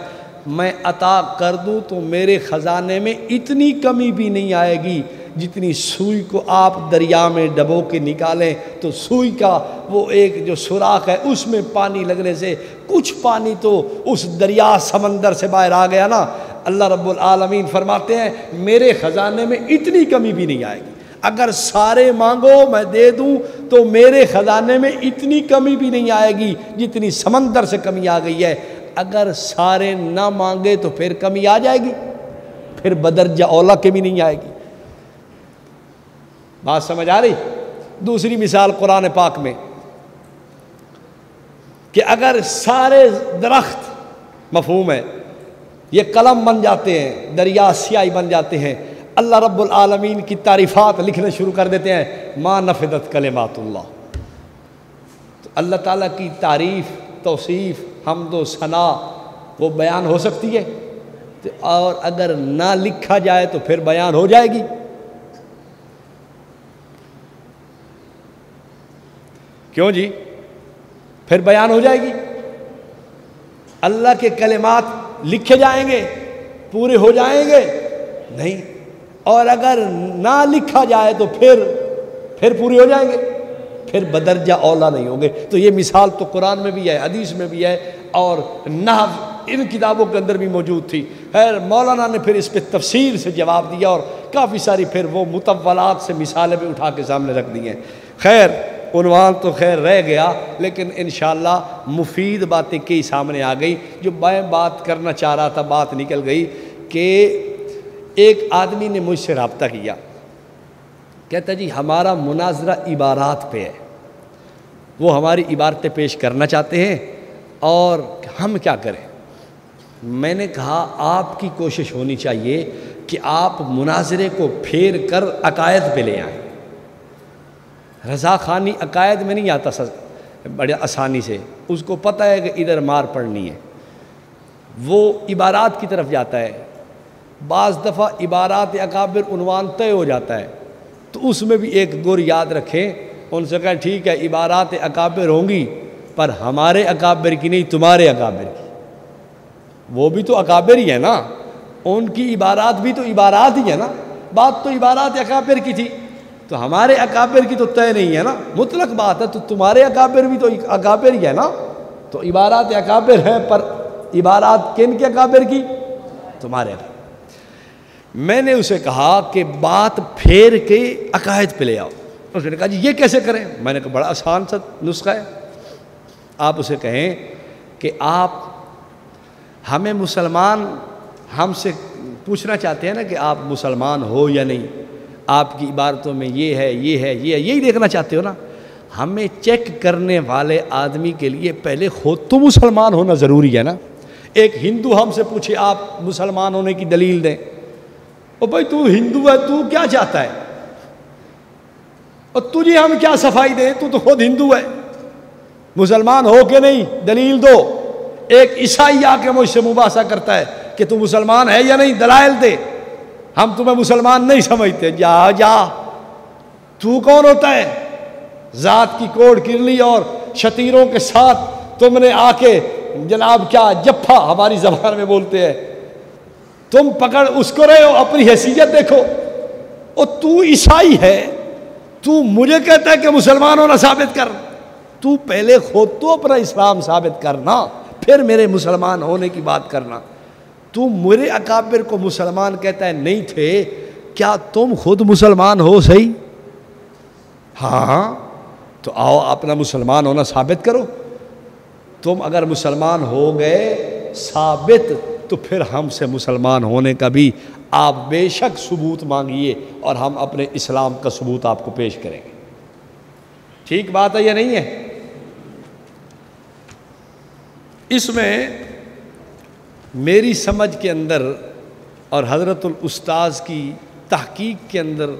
میں عطا کر دوں تو میرے خزانے میں اتنی کمی بھی نہیں آئے گی جتنی سوئی کو آپ دریا میں ڈبو کے نکالیں تو سوئی کا وہ ایک جو سوراخ ہے اس میں پانی لگنے سے کچھ پانی تو اس دریا سمندر سے باہر آ گیا نا۔ اللہ رب العالمین فرماتے ہیں میرے خزانے میں اتنی کمی بھی نہیں آئے گی، اگر سارے مانگو میں دے دوں تو میرے خزانے میں اتنی کمی بھی نہیں آئے گی جتنی سمندر سے کمی آ گئی ہے۔ اگر سارے نہ مانگے تو پھر کمی آ جائے گی، پھر بدرجہ اولا کے بھی نہیں آئے گی۔ بات سمجھ آ رہی؟ دوسری مثال قرآن پاک میں کہ اگر سارے درخت، مفہوم ہے، یہ قلم بن جاتے ہیں، دریا سیاہی بن جاتے ہیں، اللہ رب العالمین کی تعریفات لکھنا شروع کر دیتے ہیں، ما نفدت کلمات اللہ۔ تو اللہ تعالیٰ کی تعریف، توصیف، حمد و ثنا وہ بیان ہو سکتی ہے، اور اگر نہ لکھا جائے تو پھر بیان ہو جائے گی۔ کیوں جی؟ پھر بیان ہو جائے گی۔ اللہ کے کلمات لکھے جائیں گے، پورے ہو جائیں گے؟ نہیں۔ اور اگر نہ لکھا جائے تو پھر پورے ہو جائیں گے، پھر بدرجہ اولا نہیں ہوں گے۔ تو یہ مثال تو قرآن میں بھی ہے، حدیث میں بھی ہے، اور نحو ان کتابوں کے اندر بھی موجود تھی۔ خیر مولانا نے پھر اس پہ تفصیل سے جواب دیا اور کافی ساری پھر وہ مطولات سے مثالیں بھی اٹھا کے سامنے رکھ دی ہیں۔ خیر عنوان تو خیر رہ گیا، لیکن انشاءاللہ مفید باتیں کئی سامنے آ گئی۔ جو میں بات کرنا چاہ رہا تھا بات نکل گئی کہ ایک آدمی نے مجھ سے رابطہ کیا، کہتا جی ہمارا مناظرہ عبارات پہ ہے، وہ ہماری عبارتیں پیش کرنا چاہتے ہیں اور ہم کیا کریں؟ میں نے کہا آپ کی کوشش ہونی چاہیے کہ آپ مناظرے کو پھیر کر عقائد پہ لے آئیں۔ رضا خانی عقائد میں نہیں آتا بڑے آسانی سے، اس کو پتہ ہے کہ ادھر مار پڑنی ہے، وہ عبارات کی طرف جاتا ہے۔ بعض دفعہ عبارات اکابر عنوان طے ہو جاتا ہے، تو اس میں بھی ایک گر یاد رکھیں، ان سے کہیں ٹھیک ہے عبارات اکابر ہوں گی پر ہمارے اکابر کی نہیں، تمہارے اکابر کی۔ وہ بھی تو اکابر ہی ہے نا، ان کی عبارات بھی تو عبارات ہی ہے نا، بات تو عبارات اکابر کی تھی، تو ہمارے اکابر کی تو طے نہیں ہے نا، مطلق بات ہے، تو تمہارے اکابر بھی تو اکابر ہی ہے نا۔ تو عبارات اکابر ہیں پر عبارات کن کے اکابر کی؟ تمہارے اکابر۔ میں نے اسے کہا کہ بات پھیر کے عقائد پہ لے آؤ۔ اس نے کہا جی یہ کیسے کریں؟ میں نے کہا بڑا آسان سا نسخہ ہے، آپ اسے کہیں کہ آپ ہمیں مسلمان، ہم سے پوچھنا چاہتے ہیں نا کہ آپ مسلمان ہو یا نہیں، آپ کی عبارتوں میں یہ ہے یہ ہے یہ ہے، یہی دیکھنا چاہتے ہو نا۔ ہمیں چیک کرنے والے آدمی کے لیے پہلے خود تو مسلمان ہونا ضروری ہے نا۔ ایک ہندو ہم سے پوچھے آپ مسلمان ہونے کی دلیل دیں، او بھائی تو ہندو ہے، تو کیا چاہتا ہے؟ اور تجھے ہم کیا صفائی دیں، تو خود ہندو ہے، مسلمان ہو کے نہیں، دلیل دو۔ ایک عیسائی آ کے مجھ سے مباحثہ کرتا ہے کہ تو مسلمان ہے یا نہیں، دلائل دے، ہم تمہیں مسلمان نہیں سمجھتے۔ جا تو کون ہوتا ہے؟ ذات کی کوڑ کرلی اور شتیروں کے ساتھ تم نے آ کے جناب کیا جفا ہماری زبان میں بولتے ہیں، تم پکڑ اس کو رہے ہو، اپنی حیثیت دیکھو۔ اور تو عیسائی ہے، تو مجھے کہتا ہے کہ مسلمان ہونا ثابت کر، تو پہلے خود تو اپنا اسلام ثابت کرنا، پھر میرے مسلمان ہونے کی بات کرنا۔ تو میرے اکابر کو مسلمان کہتا ہے نہیں تھے، کیا تم خود مسلمان ہو؟ صحیح، ہاں، تو آؤ اپنا مسلمان ہونا ثابت کرو۔ تم اگر مسلمان ہو گئے ثابت تو پھر ہم سے مسلمان ہونے کا بھی آپ بے شک ثبوت مانگیے اور ہم اپنے اسلام کا ثبوت آپ کو پیش کریں گے۔ ٹھیک بات ہے یا نہیں ہے؟ اس میں میری سمجھ کے اندر اور حضرت الاستاذ کی تحقیق کے اندر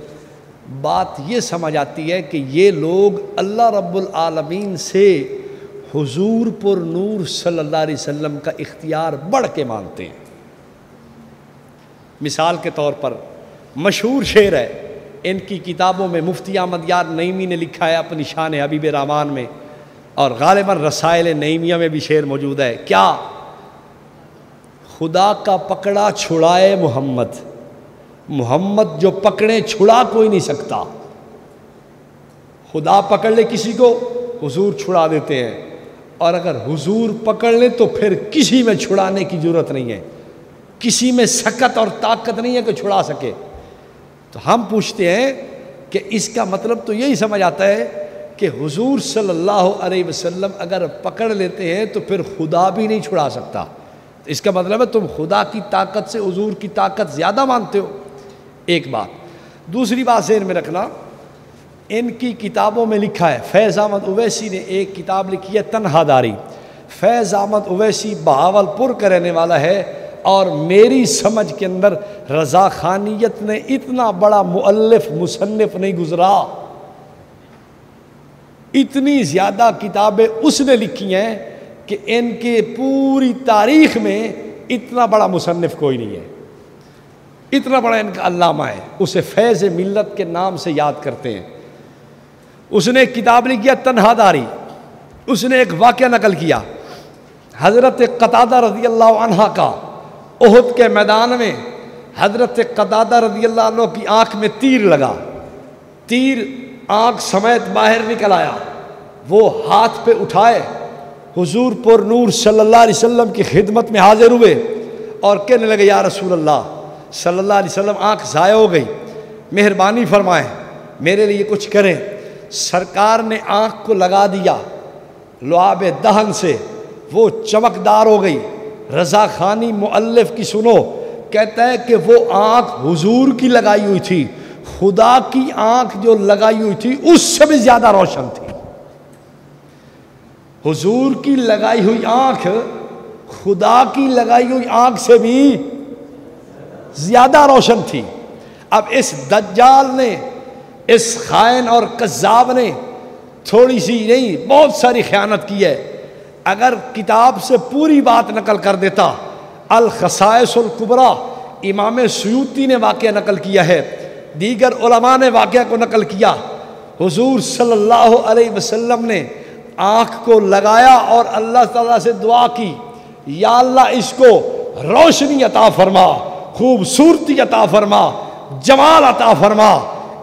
بات یہ سمجھ آتی ہے کہ یہ لوگ اللہ رب العالمین سے حضور پر نور صلی اللہ علیہ وسلم کا اختیار بڑھ کے مانتے ہیں۔ مثال کے طور پر مشہور شعر ہے، ان کی کتابوں میں مفتی احمد یار نعیمی نے لکھا ہے اپنی شان حبیب رحمان میں، اور غالباً رسائل نعیمیہ میں بھی شعر موجود ہے۔ کیا؟ خدا کا پکڑا چھڑائے محمد، محمد جو پکڑے چھڑا کوئی نہیں سکتا. خدا پکڑ لے کسی کو حضور چھڑا دیتے ہیں، اور اگر حضور پکڑ لے تو پھر کسی میں چھڑانے کی ضرورت نہیں ہے، کسی میں سکت اور طاقت نہیں ہے کہ چھڑا سکے. تو ہم پوچھتے ہیں کہ اس کا مطلب تو یہی سمجھ آتا ہے کہ حضور صلی اللہ علیہ وسلم اگر پکڑ لیتے ہیں تو پھر خدا بھی نہیں چھڑا سکتا. اس کا مطلب ہے تم خدا کی طاقت سے حضور کی طاقت زیادہ مانتے ہو. ایک بات. دوسری بات ذہن میں رکھنا، ان کی کتابوں میں لکھا ہے، فیض احمد اویسی نے ایک کتاب لکھی ہے تنہا داری. فیض احمد اویسی بہاولپور کا رہنے والا ہے، اور میری سمجھ کے اندر رضا خانیت نے اتنا بڑا مؤلف مصنف نہیں گزرا. اتنی زیادہ کتابیں اس نے لکھی ہیں کہ ان کے پوری تاریخ میں اتنا بڑا مصنف کوئی نہیں ہے. اتنا بڑا ان کا علامہ ہے، اسے فیض ملت کے نام سے یاد کرتے ہیں. اس نے ایک کتاب لکھی ہے تنہا داری. اس نے ایک واقعہ نقل کیا حضرت قتادہ رضی اللہ عنہ کا. احد کے میدان میں حضرت قتادہ رضی اللہ عنہ کی آنکھ میں تیر لگا، تیر آنکھ سمیت باہر نکل آیا. وہ ہاتھ پہ اٹھائے حضور پر نور صلی اللہ علیہ وسلم کی خدمت میں حاضر ہوئے اور کہنے لگے یا رسول اللہ صلی اللہ علیہ وسلم، آنکھ ضائع ہو گئی، مہربانی فرمائیں میرے لیے کچھ کریں. سرکار نے آنکھ کو لگا دیا لعاب دہن سے، وہ چمکدار ہو گئی. رضا خانی مؤلف کی سنو، کہتا ہے کہ وہ آنکھ حضور کی لگائی ہوئی تھی، خدا کی آنکھ جو لگائی ہوئی تھی اس سے بھی زیادہ روشن تھی. حضور کی لگائی ہوئی آنکھ خدا کی لگائی ہوئی آنکھ سے بھی زیادہ روشن تھی. اب اس دجال نے، اس خائن اور کذاب نے تھوڑی سی نہیں بہت ساری خیانت کی ہے. اگر کتاب سے پوری بات نقل کر دیتا، الخصائص الکبریٰ امام سیوطی نے واقعہ نقل کیا ہے، دیگر علماء نے واقعہ کو نقل کیا. حضور صلی اللہ علیہ وسلم نے آنکھ کو لگایا اور اللہ تعالیٰ سے دعا کی، یا اللہ اس کو روشنی عطا فرما، خوبصورتی عطا فرما، جمال عطا فرما،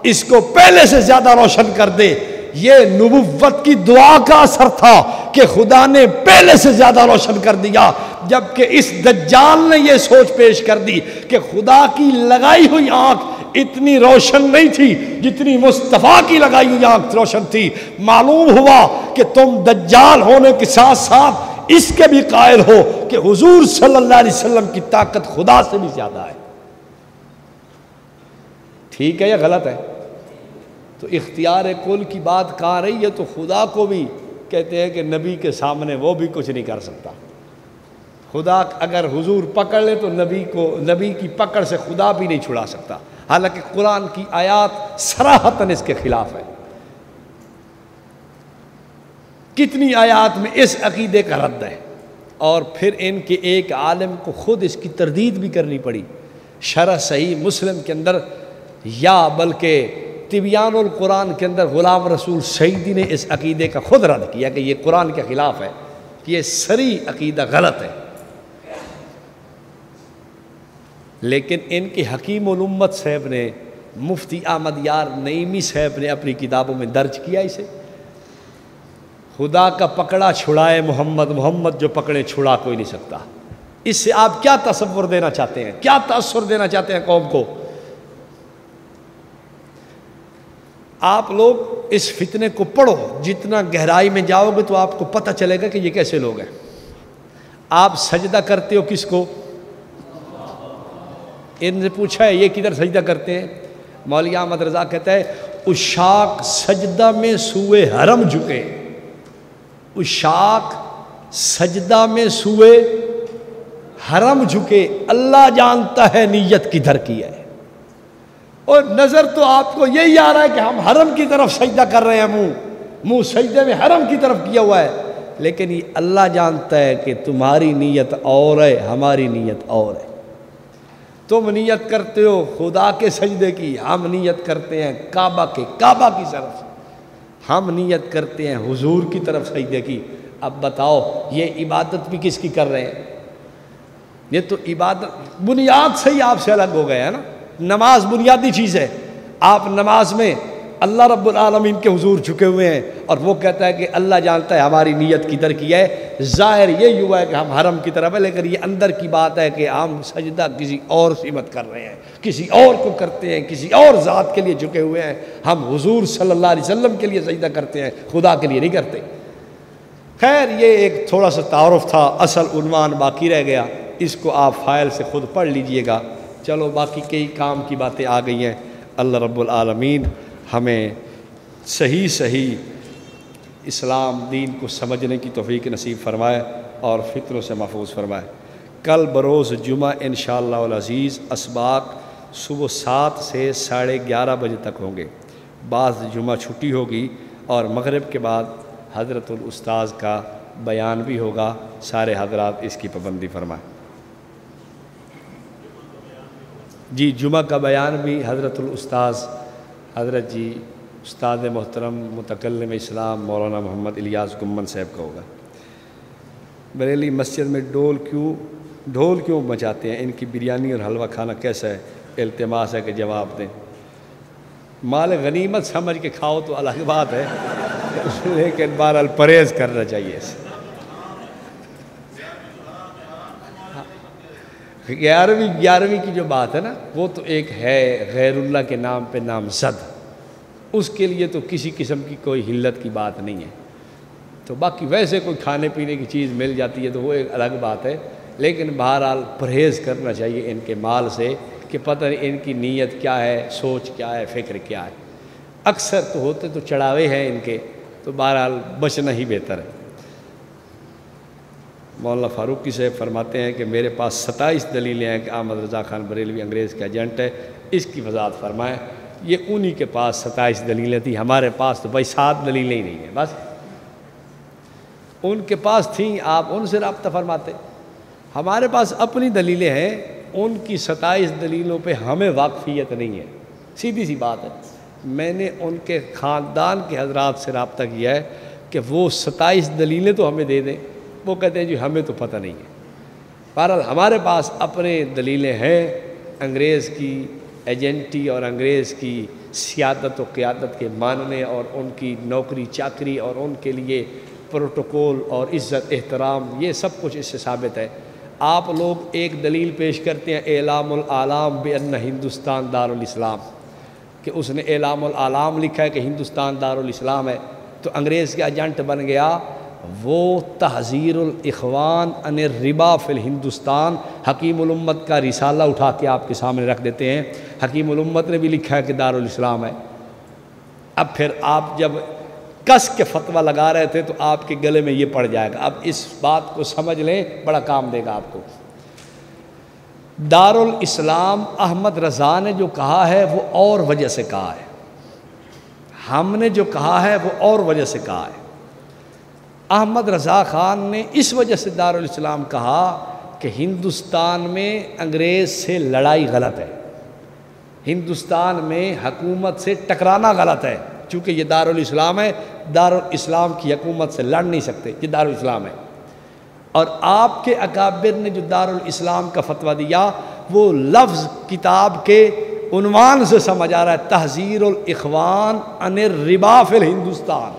اس کو پہلے سے زیادہ روشن کر دے. یہ نبوت کی دعا کا اثر تھا کہ خدا نے پہلے سے زیادہ روشن کر دیا. جبکہ اس دجال نے یہ سوچ پیش کر دی کہ خدا کی لگائی ہوئی آنکھ اتنی روشن نہیں تھی جتنی مصطفیٰ کی لگائی ہوئی آنکھ روشن تھی. معلوم ہوا کہ تم دجال ہونے کے ساتھ ساتھ اس کے بھی قائل ہو کہ حضور صلی اللہ علیہ وسلم کی طاقت خدا سے بھی زیادہ ہے. ٹھیک ہے یا غلط ہے؟ تو اختیار کل کی بات کہاں رہی ہے؟ تو خدا کو بھی کہتے ہیں کہ نبی کے سامنے وہ بھی کچھ نہیں کر سکتا. خدا اگر حضور پکڑ لے تو نبی کی پکڑ سے خدا بھی نہیں چھڑا سکتا. حالانکہ قرآن کی آیات صراحتاً اس کے خلاف ہے. کتنی آیات میں اس عقیدے کا رد ہے، اور پھر ان کے ایک عالم کو خود اس کی تردید بھی کرنی پڑی. شرح صحیح مسلم کے اندر، یا بلکہ تبیان القرآن کے اندر غلام رسول سعیدی نے اس عقیدے کا خود رد کیا کہ یہ قرآن کے خلاف ہے، کہ یہ صریح عقیدہ غلط ہے. لیکن ان کے حکیم الامت صاحب نے، مفتی احمد یار نعیمی صاحب نے اپنی کتابوں میں درج کیا اسے. خدا کا پکڑا چھڑائے محمد، محمد جو پکڑے چھڑا کوئی نہیں سکتا. اس سے آپ کیا تصور دینا چاہتے ہیں، کیا تاثر دینا چاہتے ہیں قوم کو؟ آپ لوگ اس فتنے کو پڑھو، جتنا گہرائی میں جاؤ گے تو آپ کو پتہ چلے گا کہ یہ کیسے لوگ ہیں. آپ سجدہ کرتے ہو کس کو؟ ان سے پوچھا ہے یہ کدھر سجدہ کرتے ہیں؟ مولوی احمد رضا کہتا ہے اشاق سجدہ میں سوئے حرم جھکے. اشاق سجدہ میں سوئے حرم جھکے، اللہ جانتا ہے نیت کدھر کی ہے. اور نظر تو آپ کو یہی آ رہا ہے کہ ہم حرم کی طرف سجدہ کر رہے ہیں، منہ سجدے میں حرم کی طرف کیا ہوا ہے، لیکن یہ اللہ جانتا ہے کہ تمہاری نیت اور ہے، ہماری نیت اور ہے. تم نیت کرتے ہو خدا کے سجدے کی، ہم نیت کرتے ہیں کعبہ کی طرف، ہم نیت کرتے ہیں حضور کی طرف سجدے کی. اب بتاؤ یہ عبادت بھی کس کی کر رہے ہیں؟ یہ تو عبادت بنیاد سے ہی آپ سے الگ ہو گیا ہے نا. نماز بنیادی چیز ہے. آپ نماز میں اللہ رب العالمین کے حضور جھکے ہوئے ہیں اور وہ کہتا ہے کہ اللہ جانتا ہے ہماری نیت کدھر کی ہے. ظاہر یہ ہوا ہے کہ ہم حرم کی طرف ہے، لیکن یہ اندر کی بات ہے کہ ہم سجدہ کسی اور سمت کر رہے ہیں، کسی اور کو کرتے ہیں، کسی اور ذات کے لیے جھکے ہوئے ہیں. ہم حضور صلی اللہ علیہ وسلم کے لیے سجدہ کرتے ہیں، خدا کے لیے نہیں کرتے. خیر یہ ایک تھوڑا سا تعارف تھا، اصل عنوان باقی رہ گیا، اس کو آپ فائل سے خود پڑھ لیجئے گا. چلو باقی کئی کام کی باتیں آ گئی ہیں. اللہ رب العالمین ہمیں صحیح اسلام دین کو سمجھنے کی توفیق نصیب فرمائے اور فتنوں سے محفوظ فرمائے. کل بروز جمعہ انشاءاللہ العزیز اسباق صبح 7 سے 11:30 بجے تک ہوں گے. بعض جمعہ چھٹی ہوگی اور مغرب کے بعد حضرت الاستاذ کا بیان بھی ہوگا. سارے حضرات اس کی پابندی فرمائیں. جی جمعہ کا بیان بھی حضرت الاستاذ حضرت جی استاد محترم متکلم اسلام مولانا محمد الیاس گمن صاحب کا ہوگا. بریلی مسجد میں ڈھول کیوں بجاتے ہیں؟ ان کی بریانی اور حلوہ کھانا کیسا ہے؟ التماس ہے کہ جواب دیں. مال غنیمت سمجھ کے کھاؤ تو الگ بات ہے، لیکن بہرحال پرہیز کرنا چاہیے. 11ویں کی جو بات ہے نا، وہ تو ایک ہے غیر اللہ کے نام پہ نامزد، اس کے لیے تو کسی قسم کی کوئی حلت کی بات نہیں ہے. تو باقی ویسے کوئی کھانے پینے کی چیز مل جاتی ہے تو وہ ایک الگ بات ہے، لیکن بہرحال پرہیز کرنا چاہیے ان کے مال سے کہ پتہ نہیں ان کی نیت کیا ہے، سوچ کیا ہے، فکر کیا ہے. اکثر تو ہوتے تو چڑھاوے ہیں ان کے، تو بہرحال بچنا ہی بہتر ہے. مولانا فاروقی صاحب فرماتے ہیں کہ میرے پاس 27 دلیلیں ہیں کہ احمد رضا خان بریلوی انگریز کے ایجنٹ ہے. اس کی وضاحت فرمائیں. یہ انہی کے پاس 27 دلیلیں تھیں، ہمارے پاس تو بھائی 7 دلیلیں ہی نہیں ہیں. بس ان کے پاس تھیں، آپ ان سے رابطہ فرماتے. ہمارے پاس اپنی دلیلیں ہیں، ان کی 27 دلیلوں پہ ہمیں واقفیت نہیں ہے. سیدھی سی بات ہے. میں نے ان کے خاندان کے حضرات سے رابطہ کیا ہے کہ وہ 27 دلیلیں تو ہمیں دے دیں. وہ کہتے ہیں جی ہمیں تو پتہ نہیں ہے. بہرحال ہمارے پاس اپنے دلیلیں ہیں انگریز کی ایجنٹی اور انگریز کی سیادت و قیادت کے ماننے اور ان کی نوکری چاکری اور ان کے لیے پروٹوکول اور عزت احترام، یہ سب کچھ اس سے ثابت ہے. آپ لوگ ایک دلیل پیش کرتے ہیں اعلام العالم بان ہندوستان دارالاسلام، کہ اس نے اعلام العالم لکھا ہے کہ ہندوستان دارالاسلام ہے، تو انگریز کا ایجنٹ بن گیا. وہ تحذیر الاخوان عن الربا فی الہندوستان حکیم الامت کا رسالہ اٹھا کے آپ کے سامنے رکھ دیتے ہیں. حکیم الامت نے بھی لکھا ہے کہ دارالاسلام ہے. اب پھر آپ جب کس کے فتویٰ لگا رہے تھے تو آپ کے گلے میں یہ پڑ جائے گا. اب اس بات کو سمجھ لیں، بڑا کام دے گا آپ کو. دارالاسلام احمد رضا نے جو کہا ہے وہ اور وجہ سے کہا ہے، ہم نے جو کہا ہے وہ اور وجہ سے کہا ہے. احمد رضا خان نے اس وجہ سے دارالاسلام کہا کہ ہندوستان میں انگریز سے لڑائی غلط ہے، ہندوستان میں حکومت سے ٹکرانا غلط ہے. چونکہ یہ دارالاسلام ہے، دارالاسلام کی حکومت سے لڑ نہیں سکتے، یہ دارالاسلام ہے. اور آپ کے اکابر نے جو دارالاسلام کا فتویٰ دیا وہ لفظ کتاب کے عنوان سے سمجھ آ رہا ہے، تحذیر الاخوان عن الربا فی الہندوستان.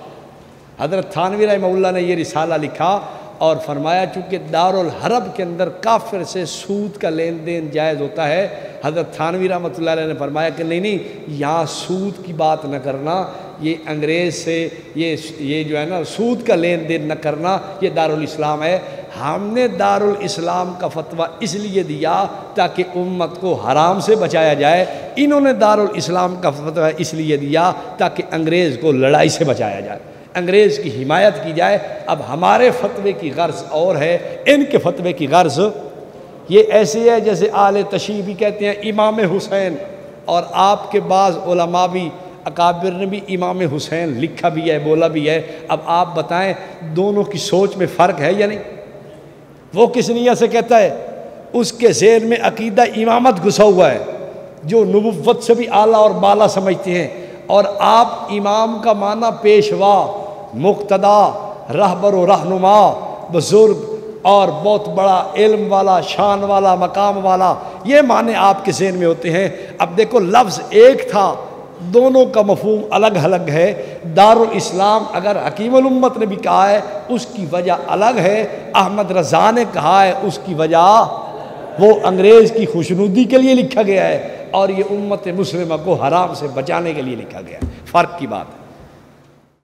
حضرت تھانوی رحمہ اللہ نے یہ رسالہ لکھا اور فرمایا چونکہ دارالحرب کے اندر کافر سے سود کا لین دین جائز ہوتا ہے. حضرت تھانوی رحمۃ اللہ علیہ نے فرمایا کہ نہیں، یہاں سود کی بات نہ کرنا، یہ انگریز سے یہ جو ہے نا سود کا لین دین نہ کرنا، یہ دارالاسلام ہے. ہم نے دارالاسلام کا فتویٰ اس لیے دیا تاکہ امت کو حرام سے بچایا جائے. انہوں نے دارالاسلام کا فتویٰ اس لیے دیا تاکہ انگریز کو لڑائی سے بچایا جائے، انگریز کی حمایت کی جائے. اب ہمارے فتوے کی غرض اور ہے، ان کے فتوے کی غرض یہ ایسی ہے جیسے آل تشیع بھی کہتے ہیں امام حسین، اور آپ کے بعض علماء بھی اکابر نے بھی امام حسین لکھا بھی ہے، بولا بھی ہے. اب آپ بتائیں دونوں کی سوچ میں فرق ہے یا نہیں؟ وہ کس نیت سے کہتا ہے؟ اس کے ذہن میں عقیدہ امامت گھسا ہوا ہے جو نبوت سے بھی اعلیٰ اور بالا سمجھتے ہیں، اور آپ امام کا معنی پیشوا، مقتدا، رہبر و رہنما، بزرگ، اور بہت بڑا علم والا، شان والا، مقام والا، یہ معنی آپ کے ذہن میں ہوتے ہیں۔ اب دیکھو لفظ ایک تھا، دونوں کا مفہوم الگ الگ ہے۔ دارالاسلام اگر حکیم الامت نے بھی کہا ہے اس کی وجہ الگ ہے، احمد رضا نے کہا ہے اس کی وجہ وہ انگریز کی خوشنودی کے لیے لکھا گیا ہے، اور یہ امت مسلمہ کو حرام سے بچانے کے لیے لکھا گیا ہے، فرق کی بات ہے۔